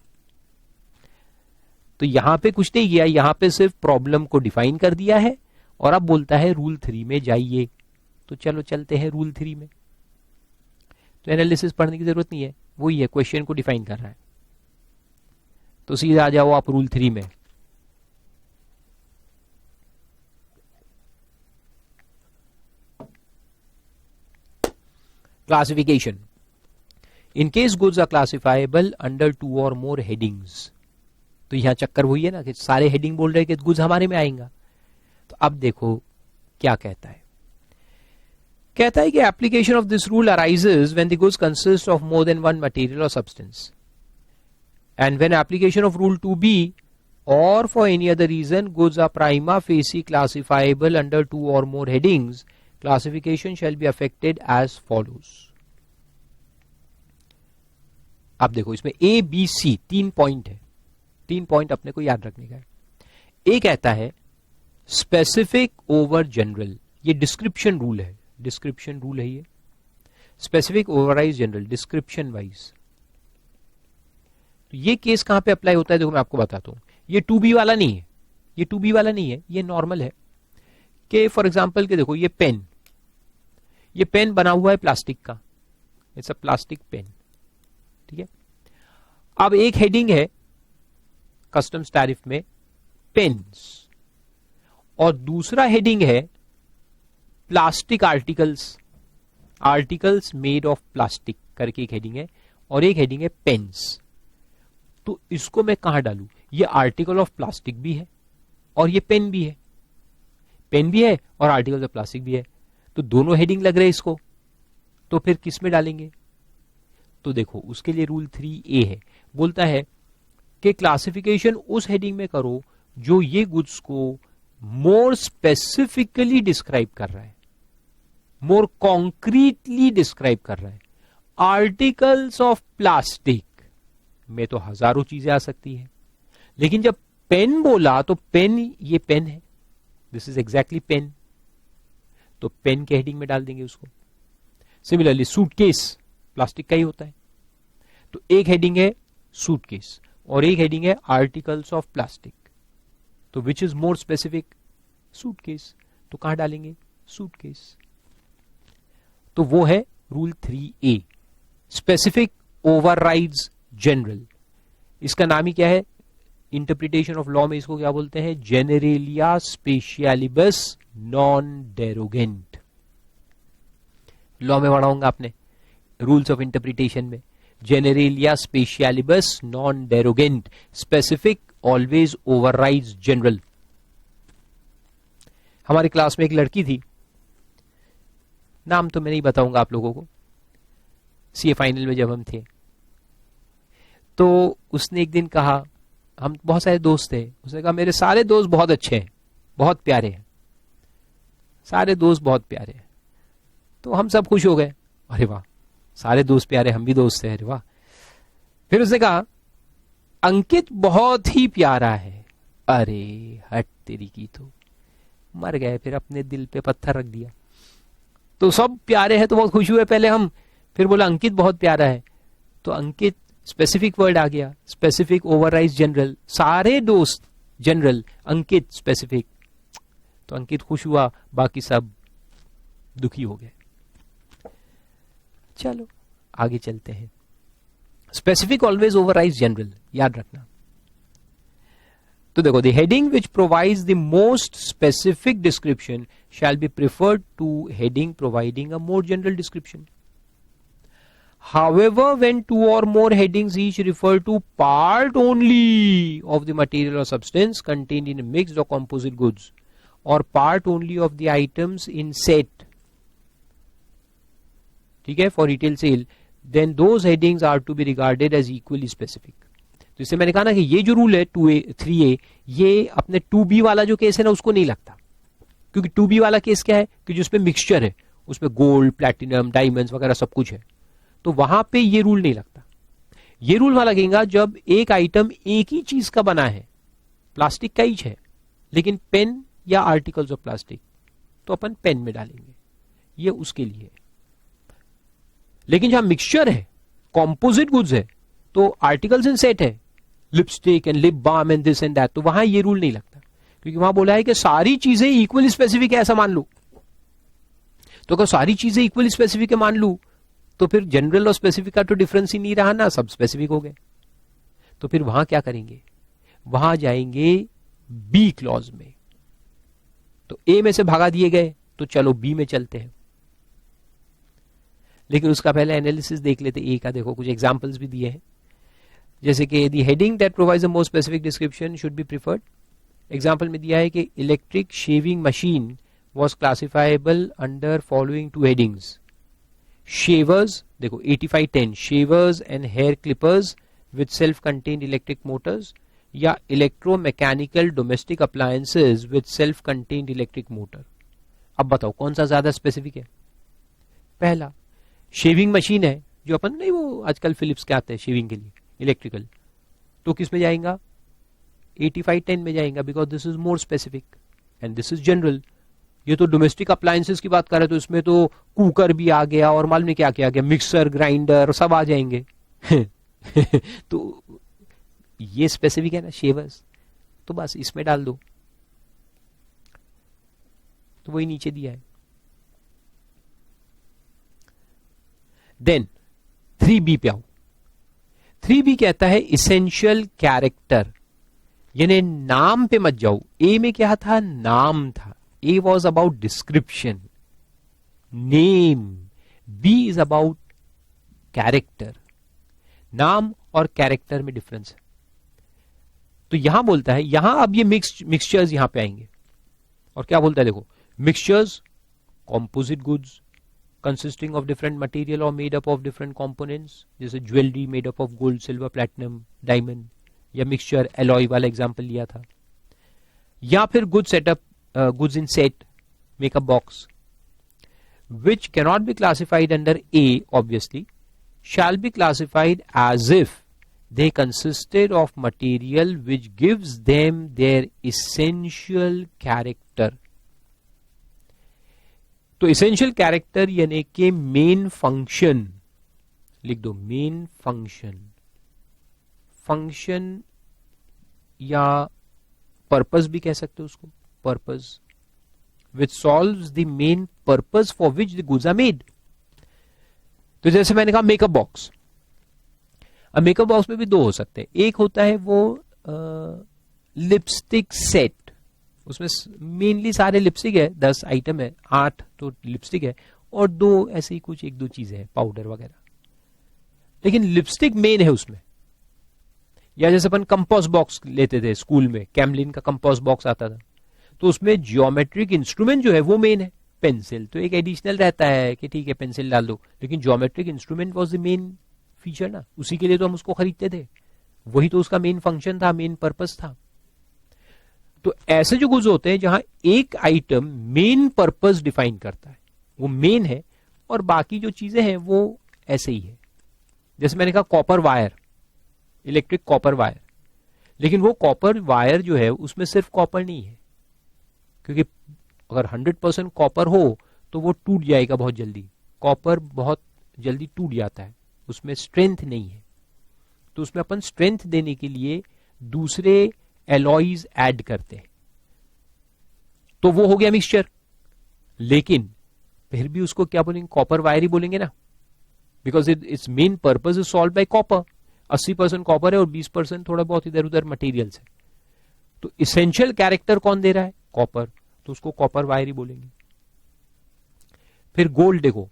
तो यहां पे कुछ नहीं किया, यहां पे सिर्फ प्रॉब्लम को डिफाइन कर दिया है, और अब बोलता है रूल 3 में जाइए। तो चलो चलते हैं रूल 3 में। तो एनालिसिस पढ़ने की जरूरत नहीं है, वही है, क्वेश्चन को डिफाइन कर रहा है। तो सीधा आ जाओ आप रूल 3 में। Classification, in case goods are classifiable under 2 or more headings. तो यहां चक्कर वही है ना कि सारे हेडिंग बोल रहे हैं कि गुड्स हमारे में आएगा। तो अब देखो क्या कहता है, कहता है कि application of this rule arises when the goods consist of more than one material or substance, and when application of rule 2B or for any other reason goods are prima facie classifiable under 2 or more headings, classification shall be affected as follows। अब देखो इसमें A B C 3 point है, 3 point अपने को याद रखने का है। ए कहता है स्पेसिफिक ओवर जनरल, ये डिस्क्रिप्शन रूल है, डिस्क्रिप्शन रूल है ये। Specific overrides general, description wise. तो ये केस कहां पे अप्लाई होता है देखो मैं आपको बताता हूं। ये 2B वाला नहीं है, ये 2B वाला नहीं है, ये नॉर्मल है कि फॉर एग्जांपल के देखो ये पेन बना हुआ है प्लास्टिक का, इट्स अ प्लास्टिक पेन, ठीक है। अब एक हेडिंग है कस्टम्स टैरिफ में पेन्स, और दूसरा हेडिंग है plastic articles made of plastic करके एक हेडिंग है, और एक हेडिंग है पेन्स। तो इसको मैं कहां डालूं? ये आर्टिकल ऑफ प्लास्टिक भी है और ये पेन भी है, पेन भी है और आर्टिकल ऑफ प्लास्टिक भी है, तो दोनों हेडिंग लग रहे हैं इसको। तो फिर किस में डालेंगे? तो देखो उसके लिए रूल 3A है, बोलता है कि क्लासिफिकेशन उस हेडिंग में करो जो ये गुड्स को मोर स्पेसिफिकली डिस्क्राइब कर रहा है, मोर कॉन्क्रीटली डिस्क्राइब कर रहा है। आर्टिकल्स ऑफ प्लास्टिक में तो हजारों चीजें आ सकती हैं, लेकिन जब पेन बोला तो पेन, ये पेन है, दिस इज एग्जैक्टली पेन, तो पेन के हेडिंग में डाल देंगे उसको। सिमिलरली सूटकेस प्लास्टिक का ही होता है। तो एक हेडिंग है सूटकेस और एक हेडिंग है आर्टिकल्स ऑफ प्लास्टिक। तो which is more specific? Suitcase. तो कहां डालेंगे? सूटकेस। तो वो है rule 3A, specific overrides general. इसका नाम ही क्या है? इंटरप्रिटेशन ऑफ लॉ में इसको क्या बोलते हैं? जेनेरेलिया स्पेशियलिबस नॉन डेरोगेंट। लॉ में पढ़ा होगा आपने, रूल्स ऑफ इंटरप्रिटेशन में, generalia specialibus non derogant, specific always overrides general. हमारी क्लास में एक लड़की थी, नाम तो मैं नहीं बताऊंगा आप लोगों को, सीए फाइनल में जब हम थे, तो उसने एक दिन कहा, हम बहुत सारे दोस्त थे, उसने कहा मेरे सारे दोस्त बहुत अच्छे हैं, बहुत प्यारे हैं, सारे दोस्त बहुत प्यारे हैं। तो हम सब खुश हो गए, अरे वाह सारे दोस्त प्यारे, हम भी दोस्त हैं, अरे वाह। फिर उसने कहा अंकित बहुत ही प्यारा है। अरे हट तेरी की, तो मर गए, फिर अपने दिल पे पत्थर रख दिया। तो सब प्यारे हैं तो बहुत खुश हुए पहले हम, फिर बोला अंकित बहुत प्यारा है, तो अंकित स्पेसिफिक वर्ड आ गया, स्पेसिफिक ओवरराइड्स जनरल, सारे दोस्त जनरल, अंकित स्पेसिफिक। तो अंकित खुश हुआ, बाकी सब दुखी हो गए। चलो आगे चलते हैं। स्पेसिफिक ऑलवेज ओवरराइड्स जनरल, याद रखना। तो देखो, the heading which provides the most specific description shall be preferred two heading providing a more general description. However, when two or more headings each refer to part only of the material or substance contained in mixed or composite goods, or part only of the items in set, ठीक है, for retail sale, then those headings are to be regarded as equally specific. तो इससे मैंने कहा ना कि ये जो रूल है 2A 3A, ये अपने 2B वाला जो केस है ना उसको नहीं लगता, क्योंकि 2B वाला केस क्या है कि जो उसमें मिक्सचर है, उसमें गोल्ड, प्लैटिनम, डायमंड्स वगैरह सब कुछ है, तो वहां पे ये रूल नहीं लगता। ये रूल वहां लगेगा जब एक आइटम एक ही चीज का बना है, प्लास्टिक का ही है, लेकिन पेन या आर्टिकल्स ऑफ प्लास्टिक, तो अपन पेन में डालेंगे, ये उसके लिए। लेकिन जहां मिक्सचर है, कॉम्पोजिट गुड्स है, तो आर्टिकल्स इन सेट है, lipstick and lip balm and this and that, तो वहां ये रूल नहीं लगता, क्योंकि वहां बोला है कि सारी चीजें इक्वली स्पेसिफिक है, ऐसा मान लो। तो अगर सारी चीजें इक्वली स्पेसिफिक है मान लू, तो फिर जनरल और स्पेसिफिक का तो डिफरेंस ही नहीं रहा ना, सब स्पेसिफिक हो गए। तो फिर वहां क्या करेंगे, वहां जाएंगे बी क्लॉज में। तो ए में से भागा दिए गए, तो चलो बी में चलते हैं। लेकिन उसका पहले एनालिसिस देख लेते ए का। देखो कुछ एग्जांपल्स भी दिए हैं, जैसे कि the heading that provides a more specific description should be preferred. Example में दिया है कि electric shaving machine was classifiable under following two headings. Shavers, देखो 8510, shavers and hair clippers with self contained electric motors, या electromechanical domestic appliances with self contained electric motor. अब बताओ कौन सा ज्यादा स्पेसिफिक है? पहला। शेविंग मशीन है जो अपन नहीं, वो आजकल फिलिप्स के आते हैं शेविंग के लिए इलेक्ट्रिकल, तो किस में जाएगा? 8510 में जाएगा, because this is more specific and this is general. ये तो डोमेस्टिक अप्लायंसेस की बात कर रहे, तो इसमें तो कुकर भी आ गया और मालूम नहीं क्या क्या आ गया, मिक्सर, ग्राइंडर सब आ जाएंगे। तो ये स्पेसिफिक है ना शेवर्स, तो बस इसमें डाल दो, तो वही नीचे दिया है। देन 3B पे आओ। 3B कहता है इसेंशियल कैरेक्टर, यानी नाम पे मत जाओ। ए में क्या था? नाम था। A was about description, name. B is about character. नाम और कैरेक्टर में डिफरेंस है। तो यहां बोलता है, यहां अब ये मिक्सचर्स यहां पे आएंगे, और क्या बोलता है देखो, mixtures composite goods consisting of different material or made up of different components, जैसे jewellery made up of gold, silver, platinum, diamond, या मिक्सचर एलॉय वाला एग्जांपल लिया था। या फिर good setup, goods in set, make a box, which cannot be classified under A, obviously, shall be classified as if they consisted of material which gives them their essential character. तो essential character यानी कि main function, लिख दो main function, function या purpose भी कह सकते हो उसको, purpose which solves the main purpose for which the goods are made. तो जैसे मैंने कहा मेकअप बॉक्स, अब मेकअप बॉक्स में भी दो हो सकते हैं, एक होता है वो लिपस्टिक सेट, उसमें मेनली सारे लिपस्टिक है, 10 आइटम है, 8 तो लिपस्टिक है और 2 ऐसे ही कुछ 1-2 चीजें हैं पाउडर वगैरह, लेकिन लिपस्टिक मेन है उसमें। या जैसे अपन कंपोस्ट बॉक्स लेते थे स्कूल में, कैमलिन का कंपोस्ट बॉक्स आता था, तो उसमें जियोमेट्रिक इंस्ट्रूमेंट जो है वो मेन है, पेंसिल तो एक एडिशनल रहता है कि ठीक है पेंसिल डाल दो, लेकिन geometric instrument was the main feature ना, उसी के लिए तो हम उसको खरीदते थे, वही तो उसका मेन फंक्शन था, मेन पर्पस था। तो ऐसे जो गुड्स होते हैं जहां एक आइटम मेन पर्पस डिफाइन करता है, वो मेन है, और बाकी जो चीजें हैं वो ऐसे ही है। जैसे मैंने कहा copper wire, electric copper wire, लेकिन वो कॉपर वायर जो है उसमें सिर्फ कॉपर नहीं है, क्योंकि अगर 100% कॉपर हो तो वो टूट जाएगा बहुत जल्दी, कॉपर बहुत जल्दी टूट जाता है, उसमें स्ट्रेंथ नहीं है, तो उसमें अपन स्ट्रेंथ देने के लिए दूसरे एलॉयज ऐड करते हैं, तो वो हो गया मिक्सचर। लेकिन फिर भी उसको क्या बोलेंगे, कॉपर वायर ही बोलेंगे ना, because it's main purpose is solve by copper. 80% copper है और 20% थोड़ा बहुत इधर उधर मटेरियल्स है, तो इसेंशियल कैरेक्टर कौन दे रहा है, कॉपर, तो उसको कॉपर वायर ही बोलेंगे। फिर गोल्ड देखो,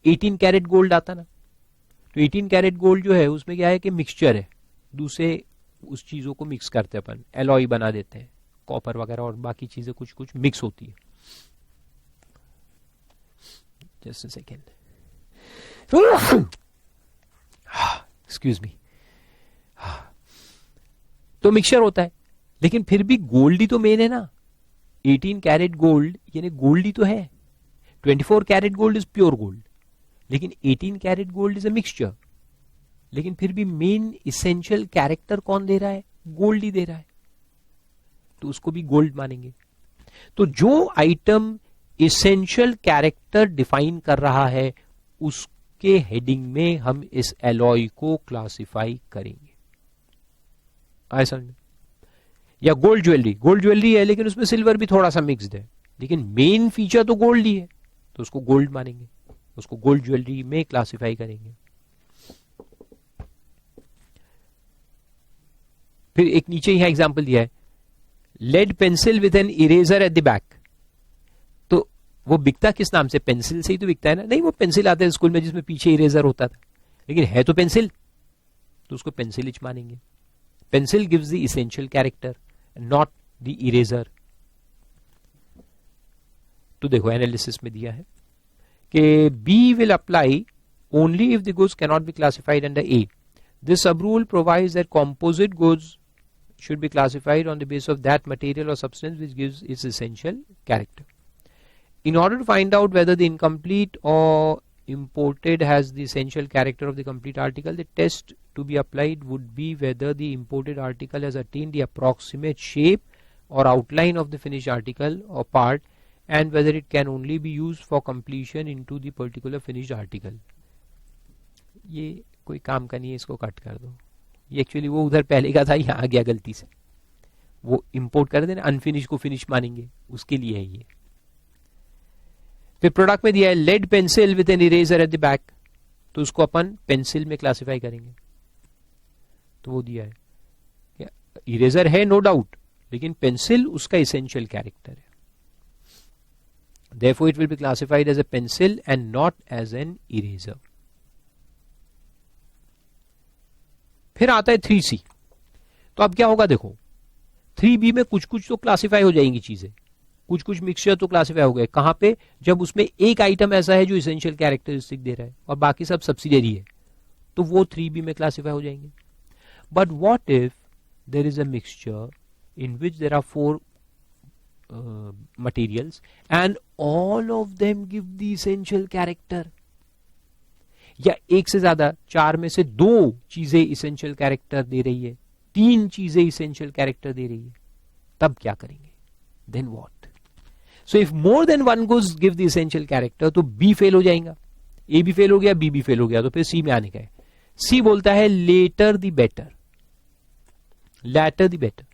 18 कैरेट गोल्ड आता ना, तो 18 कैरेट गोल्ड जो है उसमें क्या है कि मिक्सचर है, दूसरे उस चीजों को मिक्स करते हैं अपन, एलॉय बना देते हैं, कॉपर वगैरह और बाकी चीजें कुछ कुछ मिक्स होती है। Just a second, excuse me. तो मिक्सचर होता है, लेकिन फिर भी गोल्ड ही तो मेन है ना, 18 कैरेट गोल्ड यानी गोल्ड ही तो है। 24 carat gold is pure gold, लेकिन 18 carat gold is a mixture, लेकिन फिर भी मेन इसेंशियल कैरेक्टर कौन दे रहा है, गोल्ड ही दे रहा है, तो उसको भी गोल्ड मानेंगे। तो जो आइटम इसेंशियल कैरेक्टर डिफाइन कर रहा है उसके हेडिंग में हम इस एलॉय को क्लासिफाई करेंगे, आए समझ में। या गोल्ड ज्वेलरी, गोल्ड ज्वेलरी है लेकिन उसमें सिल्वर भी थोड़ा सा मिक्स्ड है, लेकिन मेन फीचर तो गोल्ड ही है, तो उसको गोल्ड मानेंगे, उसको गोल्ड ज्वेलरी में क्लासिफाई करेंगे। फिर एक नीचे यहां एग्जांपल दिया है, lead pencil with an eraser at the back, तो वो बिकता किस नाम से, पेंसिल से ही तो बिकता है ना, नहीं वो पेंसिल आते हैं स्कूल में जिसमें पीछे इरेजर होता था, लेकिन है तो पेंसिल, तो उसको पेंसिल इच मानेंगे। Pencil gives the essential character, not the eraser. तो देखो एनालिसिस में दिया है कि B will apply only if the goods can not be classified under A. This sub rule provides that composite goods should be classified on the basis of that material or substance which gives its essential character. In order to find out whether the incomplete or imported has the essential character of the complete article, the test to be applied would be whether the imported article has attained the approximate shape or outline of the finished article or part, and whether it can only be used for completion into the particular finished article. ये कोई काम का नहीं है, इसको cut कर दो, ये एक्चुअली वो उधर पहले का था, यहाँ आ गया गलती से, वो इंपोर्ट कर देना, अनफिनिश को फिनिश मानेंगे, उसके लिए है ये। फिर प्रोडक्ट में दिया है lead pencil with an eraser at the back, तो उसको अपन पेंसिल में क्लासिफाई करेंगे, तो वो दिया है इरेजर है नो डाउट, लेकिन पेंसिल उसका इसेंशियल कैरेक्टर है, therefore it will be classified as a pencil and not as an eraser. फिर आता है 3C, तो अब क्या होगा देखो, 3B में कुछ कुछ तो क्लासिफाई हो जाएंगी चीजें, कुछ कुछ मिक्सचर तो क्लासिफाई हो गए, कहां पे, जब उसमें एक आइटम ऐसा है जो इसेंशियल कैरेक्टरिस्टिक दे रहा है और बाकी सब सब्सिडियरी है, तो वो 3B में क्लासिफाई हो जाएंगे। But what if there is a mixture in which there are 4 materials and all of them give the essential character, या एक से ज्यादा 4 में से 2 चीजें इसेंशियल कैरेक्टर दे रही है, 3 चीजें इसेंशियल कैरेक्टर दे रही है, तब क्या करेंगे, then what. So if more than one goods give the essential character, तो बी फेल हो जाएगा, ए भी फेल हो गया, बी भी फेल हो गया, तो फिर सी में आने का है। सी बोलता है later the better, latter the better,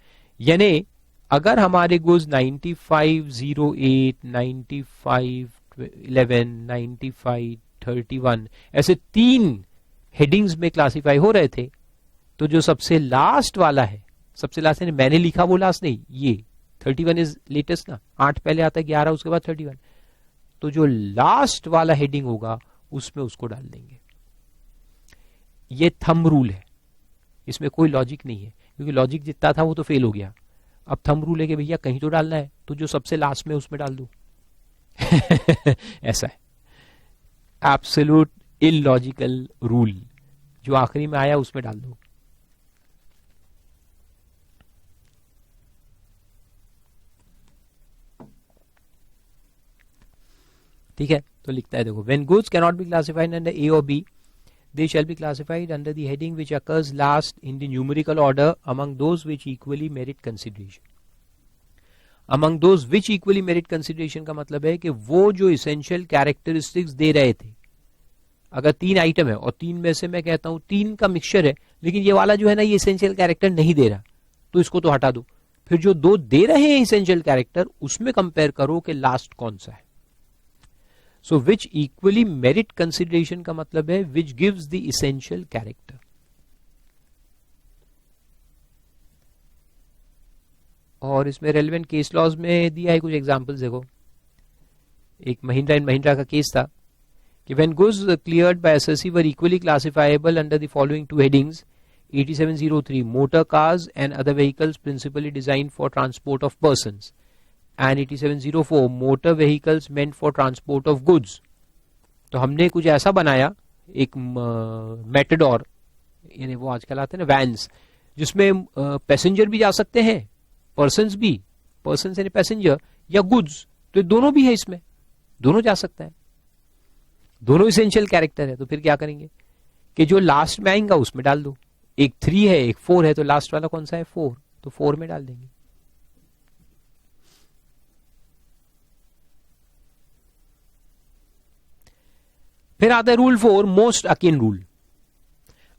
यानी अगर हमारे गुड्स 9508, 9511, 9531 ऐसे 3 हेडिंग्स में क्लासिफाई हो रहे थे, तो जो सबसे लास्ट वाला है, सबसे लास्ट है मैंने लिखा वो लास्ट नहीं, ये 31 इज लेटेस्ट ना, 8 पहले आता है, 11 उसके बाद 31, तो जो लास्ट वाला हेडिंग होगा उसमें उसको डाल देंगे। ये थंब रूल है, इसमें कोई लॉजिक नहीं है, क्योंकि लॉजिक जितना था वो तो फेल हो गया। अब थंब रूल है कि भैया कहीं तो डालना है, तो जो सबसे लास्ट में उसमें डाल दो। ऐसा है एब्सोल्यूट इलॉजिकल रूल, जो आखिरी में आया उसमें डाल दो। ठीक है, तो लिखता है देखो, when goods can not be classified under A or B, they shall be classified under the heading which occurs last in the numerical order among those which equally merit consideration. Among those which equally merit consideration का मतलब है कि वो जो essential characteristics दे रहे थे, अगर 3 item है और 3 में से मैं कहता हूं 3 का मिक्सचर है, लेकिन ये वाला जो है ना ये essential character नहीं दे रहा, तो इसको तो हटा दो। फिर जो 2 दे रहे हैं essential character, उसमें कंपेयर करो कि लास्ट कौन सा है। So which equally merit consideration का मतलब है which gives the essential character. और इसमें relevant case laws में दिया है कुछ examples देखो। एक महिंद्रा एंड महिंद्रा का केस था कि when goods cleared by SSC were equally classifiable under the following 2 headings, 8703 motor cars and other vehicles principally designed for transport of persons, and 8704 motor vehicles meant for transport of goods. तो हमने कुछ ऐसा बनाया, एक Matador, यानी वो आजकल आते हैं ना वैन्स, जिसमें पैसेंजर भी जा सकते हैं, पर्सन्स भी, पर्सन्स यानी पैसेंजर, या गुड्स, तो दोनों भी है, इसमें दोनों जा सकता है, दोनों इसेंशियल कैरेक्टर है। तो फिर क्या करेंगे कि जो लास्ट में आएगा उसमें डाल दो, एक 3 है एक 4 है, तो लास्ट वाला कौन सा है 4, तो 4 में डाल देंगे। फिर आता है rule 4, most akin rule.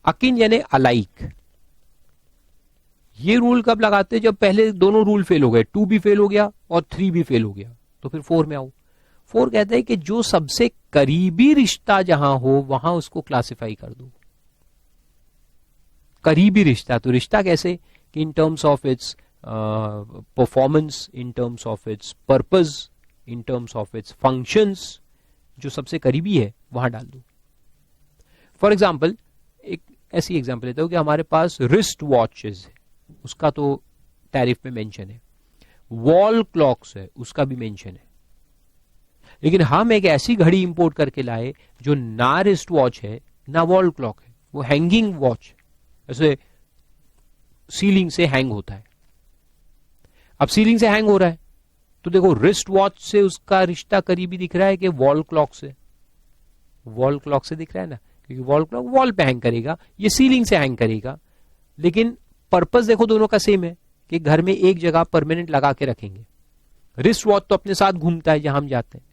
Akin यानी अलाइक। ये रूल कब लगाते हैं? जब पहले दोनों रूल फेल हो गए, 2 भी फेल हो गया और 3 भी फेल हो गया, तो फिर 4 में आओ। 4 कहते हैं कि जो सबसे करीबी रिश्ता जहां हो वहां उसको क्लासिफाई कर दो। करीबी रिश्ता, तो रिश्ता कैसे कि in terms of its performance, in terms of its purpose, in terms of its functions, जो सबसे करीबी है वहां डाल दो। फॉर एग्जाम्पल, एक ऐसी एग्जाम्पल लेता हूं कि हमारे पास रिस्ट वॉचेस है, उसका तो टैरिफ में मेंशन है, वॉल क्लॉक्स है, उसका भी मेंशन है, लेकिन हम एक ऐसी घड़ी इंपोर्ट करके लाए जो ना रिस्ट वॉच है ना वॉल क्लॉक है, वो हैंगिंग वॉच, ऐसे सीलिंग से हैंग होता है। अब सीलिंग से हैंग हो रहा है, तो देखो रिस्ट वॉच से उसका रिश्ता करीबी दिख रहा है कि वॉल क्लॉक से, वॉल क्लॉक से दिख रहा है ना, क्योंकि वॉल क्लॉक वॉल पे हैंग करेगा, ये सीलिंग से हैंग करेगा, लेकिन पर्पस देखो दोनों का सेम है कि घर में एक जगह परमानेंट लगा के रखेंगे। रिस्ट वॉच तो अपने साथ घूमता है जहां हम जाते हैं,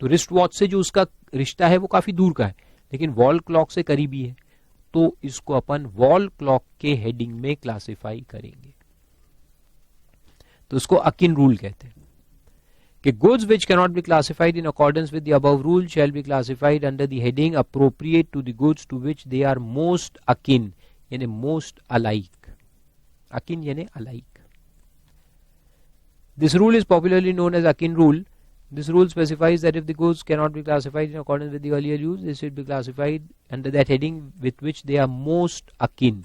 तो रिस्ट वॉच से जो उसका रिश्ता है वो काफी दूर का है, लेकिन वॉल क्लॉक से करीबी है, तो इसको अपन वॉल क्लॉक के हेडिंग में क्लासिफाई करेंगे। तो उसको अकिन रूल कहते हैं कि goods which cannot be classified in accordance with the above rule shall be classified under the heading appropriate to the goods to which they are most akin, यानी most alike. Akin यानी alike. This rule is popularly known as Akin rule. This rule specifies that if the goods cannot be classified in accordance with the earlier use, they should be classified under that heading with which they are most akin.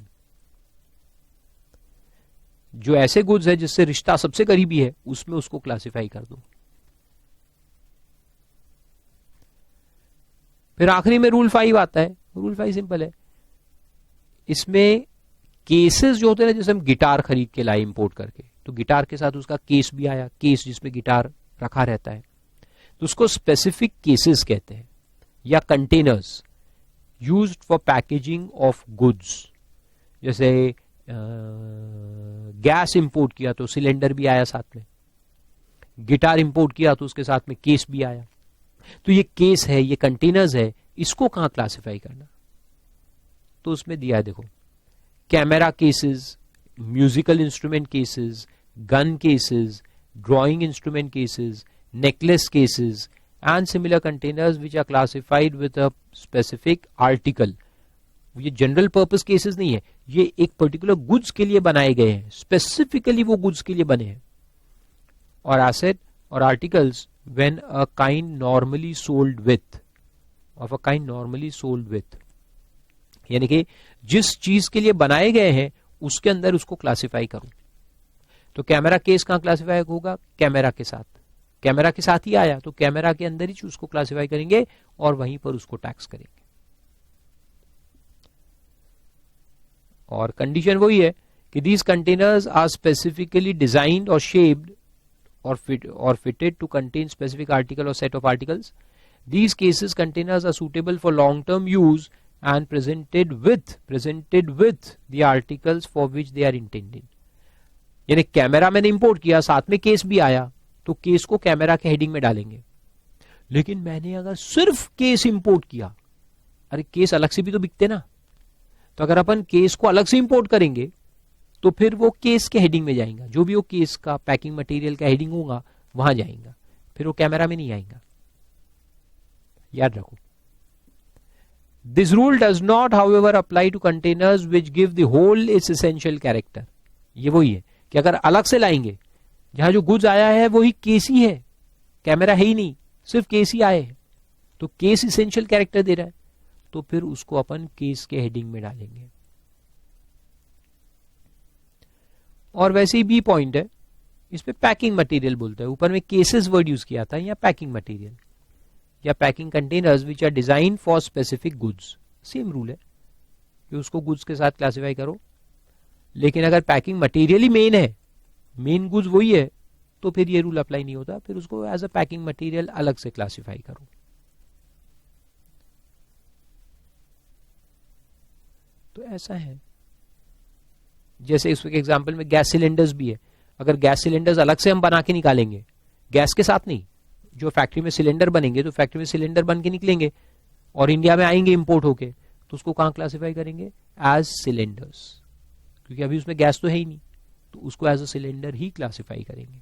जो ऐसे goods है जिससे रिश्ता सबसे करीबी है उसमें उसको क्लासिफाई कर दो। फिर आखिरी में रूल 5 आता है। रूल 5 सिंपल है, इसमें केसेस जो होते हैं ना, जैसे हम गिटार खरीद के लाए इंपोर्ट करके, तो गिटार के साथ उसका केस भी आया, केस जिसमें गिटार रखा रहता है, तो उसको स्पेसिफिक केसेस कहते हैं, या containers used for packaging of goods. जैसे गैस इंपोर्ट किया तो सिलेंडर भी आया साथ में, गिटार इंपोर्ट किया तो उसके साथ में केस भी आया, तो ये केस है, ये कंटेनर्स है, इसको कहां क्लासिफाई करना? तो उसमें दिया है, देखो, camera cases, musical instrument cases, gun cases, drawing instrument cases, necklace cases and similar containers which are classified with a specific article. ये जनरल पर्पस केसेस नहीं है, ये एक पर्टिकुलर गुड्स के लिए बनाए गए हैं, स्पेसिफिकली वो गुड्स के लिए बने हैं। और एसेट और articles when a kind normally sold with, of a kind normally sold with, यानी कि जिस चीज के लिए बनाए गए हैं उसके अंदर उसको क्लासिफाई करो। तो कैमरा केस कहां क्लासिफाई होगा? कैमरा के साथ, कैमरा के साथ ही आया तो कैमरा के अंदर ही उसको क्लासिफाई करेंगे और वहीं पर उसको टैक्स करेंगे। और कंडीशन वही है कि these containers are specifically designed or shaped or fitted to contain specific article or set of articles. These cases containers are suitable for long-term use and presented with the articles for which they are intended. यानी camera मैंने import किया, साथ में case भी आया, तो case को camera के हेडिंग में डालेंगे। लेकिन मैंने अगर सिर्फ केस इंपोर्ट किया, अरे केस अलग से भी तो बिकते ना, तो अगर अपन केस को अलग से इंपोर्ट करेंगे तो फिर वो केस के हेडिंग में जाएगा, जो भी वो केस का पैकिंग मटेरियल का हेडिंग होगा वहां जाएगा, फिर वो कैमरा में नहीं आएगा। याद रखो, this rule does not however apply to containers which give the whole its essential character. ये वही है कि अगर अलग से लाएंगे, जहां जो गुड्स आया है वही केस ही है, कैमरा है ही नहीं, सिर्फ केस ही आए हैं, तो केस एसेंशियल कैरेक्टर दे रहा है, तो फिर उसको अपन केस के हेडिंग में डालेंगे। और वैसे ही बी पॉइंट है, इस पे पैकिंग मटेरियल बोलता है, ऊपर में केसेस वर्ड यूज किया था, या पैकिंग मटेरियल या packing containers which are design for specific goods. Same rule है कि उसको गुड्स के साथ क्लासिफाई करो, लेकिन अगर पैकिंग मटेरियल ही मेन है, मेन गुड्स वही है, तो फिर ये रूल अप्लाई नहीं होता, फिर उसको एज अ पैकिंग मटेरियल अलग से क्लासिफाई करो। तो ऐसा है, जैसे इस एग्जांपल में गैस सिलेंडर्स भी है, अगर गैस सिलेंडर्स अलग से हम बना के निकालेंगे, गैस के साथ नहीं, जो फैक्ट्री में सिलेंडर बनेंगे तो फैक्ट्री में सिलेंडर बन के निकलेंगे और इंडिया में आएंगे इंपोर्ट होके, तो उसको कहां क्लासिफाई करेंगे? एज सिलेंडर्स, क्योंकि अभी उसमें गैस तो है ही नहीं, तो उसको एज अ सिलेंडर ही क्लासिफाई करेंगे।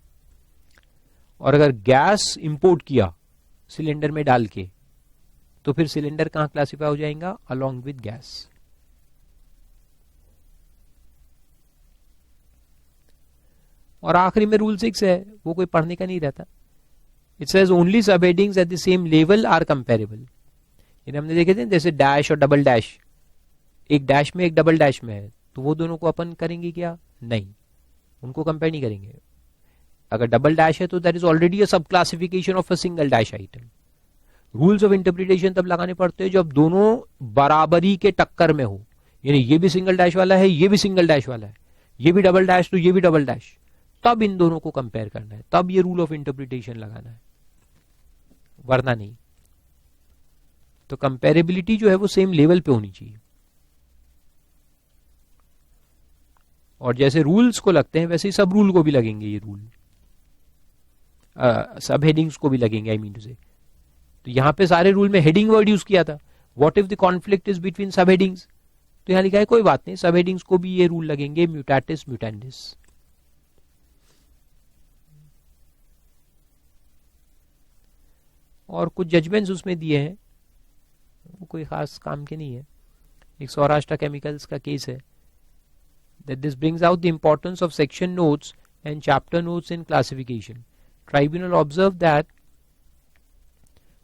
और अगर गैस इंपोर्ट किया सिलेंडर में डाल के, तो फिर सिलेंडर कहां क्लासिफाई हो जाएगा? Along with gas. और आखिरी में रूल 6 है, वो कोई पढ़ने का नहीं रहता। It says only sub headings at the same level are comparable. यानी हमने देखे थे जैसे डैश और डबल डैश, एक डैश में एक डबल डैश में है, तो वो दोनों को अपन करेंगे क्या? नहीं, उनको कंपेयर नहीं करेंगे। अगर डबल डैश है तो दैट इज ऑलरेडी अ सब classification of a single dash item. Rules of interpretation तब लगाने पड़ते हैं जब दोनों बराबरी के टक्कर में हो, यानी ये भी सिंगल डैश वाला है, ये भी सिंगल डैश वाला है, ये भी डबल डैश तो ये भी डबल डैश, तब इन दोनों को कंपेयर करना है, तब ये रूल ऑफ इंटरप्रिटेशन लगाना है, वरना नहीं। तो कंपेरेबिलिटी जो है वो सेम लेवल पे होनी चाहिए। और जैसे रूल्स को लगते हैं वैसे ही सब रूल को भी लगेंगे, ये रूल सब हेडिंग्स को भी लगेंगे, आई मीन टू से। तो यहां पे सारे रूल में हेडिंग वर्ड यूज किया था, what if the conflict is between सब हेडिंग्स, तो यहां लिखा है कोई बात नहीं, सब हेडिंग्स को भी ये रूल लगेंगे, म्यूटेटिस म्यूटेंडिस। और कुछ जजमेंट्स उसमें दिए हैं, वो कोई खास काम के नहीं है। एक सौराष्ट्र केमिकल्स का केस है, that this brings out the importance of section notes and chapter notes in classification. Tribunal observed that,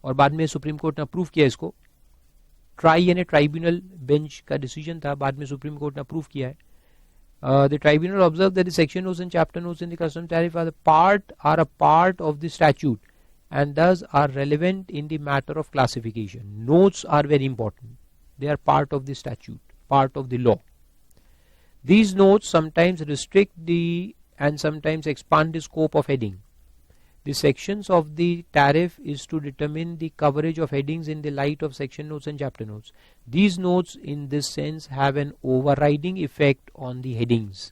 और बाद में सुप्रीम कोर्ट ने अप्रूव किया इसको, ट्राई यानी ट्राइब्यूनल बेंच का डिसीजन था, बाद में सुप्रीम कोर्ट ने अप्रूव किया है। The tribunal observed that the section notes and chapter notes in the custom tariff are a part of the statute and thus are relevant in the matter of classification. Notes are very important. They are part of the statute, part of the law. These notes sometimes restrict and sometimes expand the scope of heading. The sections of the tariff is to determine the coverage of headings in the light of section notes and chapter notes. These notes in this sense have an overriding effect on the headings.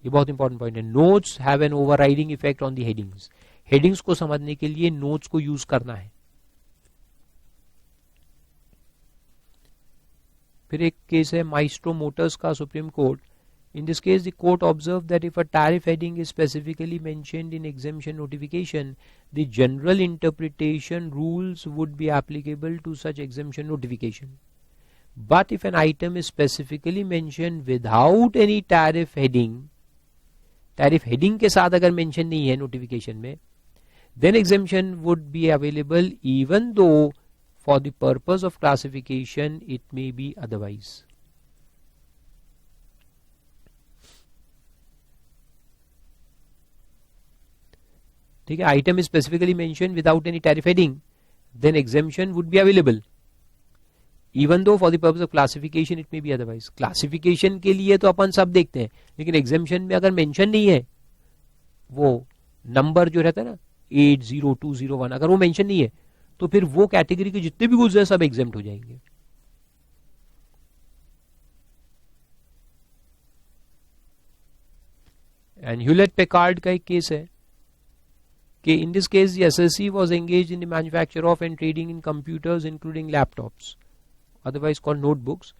ये बहुत important point है, notes have an overriding effect on the headings. Headings को समझने के लिए notes को use करना है। फिर एक केस है माइस्ट्रो मोटर्स का, supreme court. In this case, the court observed that if a tariff heading is specifically mentioned in exemption notification, the general interpretation rules would be applicable to such exemption notification. But if an item is specifically mentioned without any tariff heading के साथ अगर mention नहीं है notification में, then exemption would be available even though for the purpose of classification it may be otherwise. ठीक है, item is specifically mention without any tariff heading, then exemption would be available even though for the purpose of classification it may be otherwise. Classification के लिए तो अपन सब देखते हैं, लेकिन exemption में अगर मेंशन नहीं है, वो नंबर जो रहता है ना 80201, अगर वो मेंशन नहीं है तो फिर वो कैटेगरी के जितने भी गुड्स हैं सब एग्जेम्प्ट हो जाएंगे। एंड ह्यूलेट पैकार्ड का एक केस है कि in this case the SSC was engaged in the manufacture of and trading in computers including laptops, otherwise called notebooks,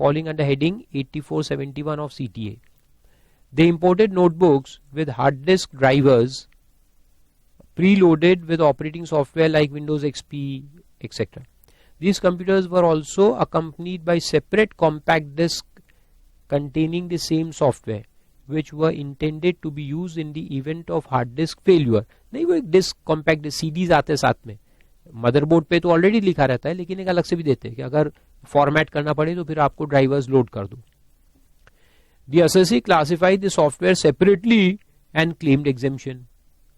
falling under heading 8471 of CTA. They imported notebooks with hard disk drivers preloaded with operating software like Windows XP, etc. These computers were also accompanied by separate compact discs containing the same software, which were intended to be used in the event of hard disk failure. नहीं, वो एक disc compact CDs आते हैं साथ में, motherboard पे तो already लिखा रहता है, लेकिन एक अलग से भी देते हैं कि अगर फॉर्मेट करना पड़े तो फिर आपको ड्राइवर्स लोड कर दो। The SSC classified the software separately and claimed exemption,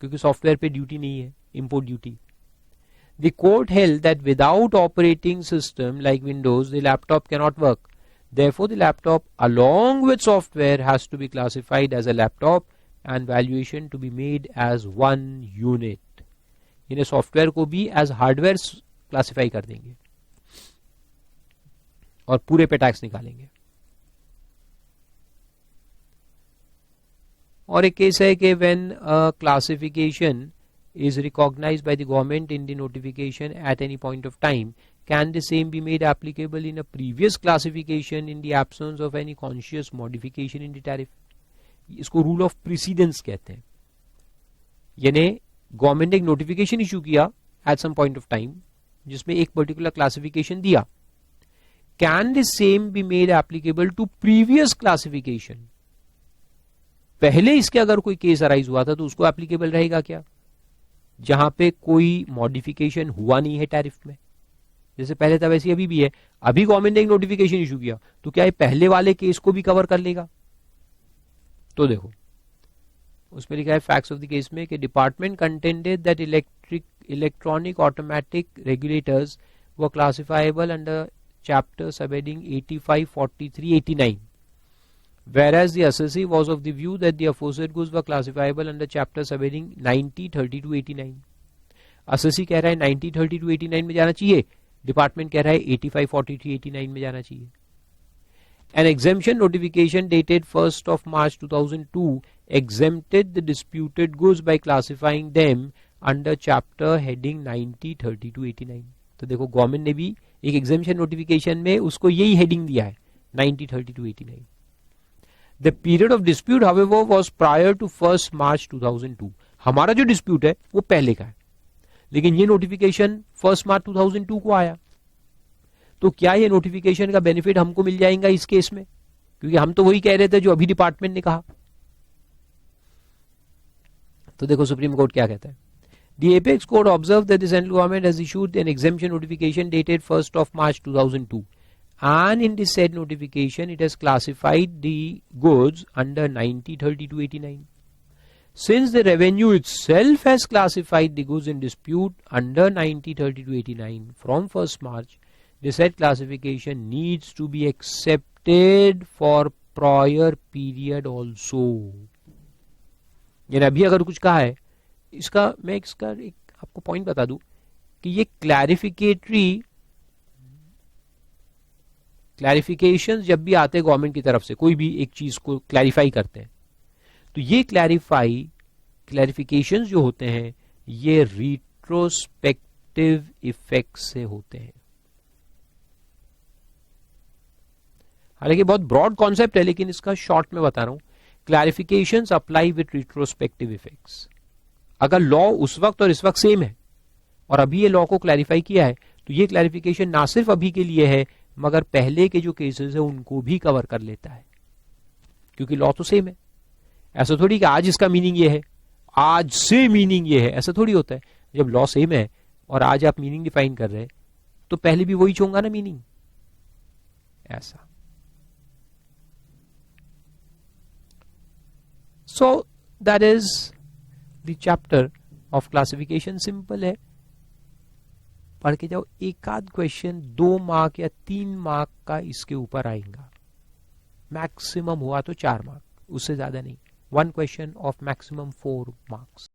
क्योंकि सॉफ्टवेयर पे ड्यूटी नहीं है, import duty. The court held that without operating system like Windows, the laptop cannot work. Therefore, the laptop along with software has to be classified as a laptop and valuation to be made as one unit. इन्हें software को भी as hardware classify कर देंगे और पूरे पे tax निकालेंगे। और एक केस है कि when classification is recognized by the government in the notification at any point of time, can the same be made applicable in a previous classification in the absence of any conscious modification in the tariff? इसको rule of precedence कहते हैं। यानी government ने एक notification issue किया at some point of time जिसमें एक particular classification दिया, can the same be made applicable to previous classification? पहले इसके अगर कोई केस अराइज हुआ था तो उसको एप्लीकेबल रहेगा क्या, जहां पे कोई मॉडिफिकेशन हुआ नहीं है टैरिफ में? जैसे पहले था वैसे अभी भी है। अभी गवर्नमेंट ने एक नोटिफिकेशन इशू किया तो क्या ये पहले वाले केस को भी कवर कर लेगा? तो देखो उसमें लिखा है फैक्ट्स ऑफ द केस में कि department contended that electronic automatic regulators were classifiable under chapter subheading 85, 43, 89, whereas the SSC was of the view that the aforesaid goods were classifiable under chapter subheading 90, 30 to 89. SSC कह रहा है 90, 30 to 89 में जाना चाहिए, department कह रहा है 85, 43, 89 में जाना चाहिए। An exemption notification dated 1st of March 2002 exempted the disputed goods by classifying them under chapter heading 90, 30 to 89. तो देखो गवर्नमेंट ने भी एक एग्जेम्पशन नोटिफिकेशन में उसको यही हेडिंग दिया है 90, 30 to 89. The period of dispute, however, was prior to 1st March 2002. हमारा जो डिस्प्यूट है वो पहले का है, लेकिन ये नोटिफिकेशन 1st March 2002 को आया। तो क्या ये नोटिफिकेशन का बेनिफिट हमको मिल जाएगा इस केस में? क्योंकि हम तो वही कह रहे थे जो अभी डिपार्टमेंट ने कहा। तो देखो सुप्रीम कोर्ट क्या कहता है। The apex court observed that the central government has issued an exemption notification dated 1st of March 2002. And in the said notification it has classified the goods under 90, 30 to 89. Since the revenue itself has classified the goods in dispute under 90, 30 to 89 from 1st March, the said classification needs to be accepted for prior period also. यानी अभी अगर कुछ कहा है इसका मैं इसका एक आपको पॉइंट बता दूं कि ये क्लैरिफिकेशन जब भी आते हैं गवर्नमेंट की तरफ से कोई भी एक चीज को क्लैरिफाई करते हैं, तो ये क्लैरिफिकेशन जो होते हैं ये रिट्रोस्पेक्टिव इफेक्ट से होते हैं। हालांकि बहुत ब्रॉड कॉन्सेप्ट है, लेकिन इसका शॉर्ट में बता रहा हूं। Clarifications apply with retrospective effects. अगर लॉ उस वक्त और इस वक्त सेम है और अभी ये लॉ को क्लैरिफाई किया है, तो ये क्लैरिफिकेशन ना सिर्फ अभी के लिए है, मगर पहले के जो केसेस है उनको भी कवर कर लेता है, क्योंकि लॉ तो सेम है। ऐसा थोड़ी कि आज इसका मीनिंग ये है, आज से मीनिंग ये है, ऐसा थोड़ी होता है। जब लॉ सेम है और आज आप मीनिंग डिफाइन कर रहे हैं, तो पहले भी वही होगा ना मीनिंग, ऐसा। So that is the chapter of classification. Simple है, पढ़ के जाओ। एक आध क्वेश्चन 2 मार्क या 3 मार्क का इसके ऊपर आएगा, मैक्सिमम हुआ तो 4 मार्क, उससे ज्यादा नहीं। 1 क्वेश्चन ऑफ मैक्सिमम 4 मार्क्स।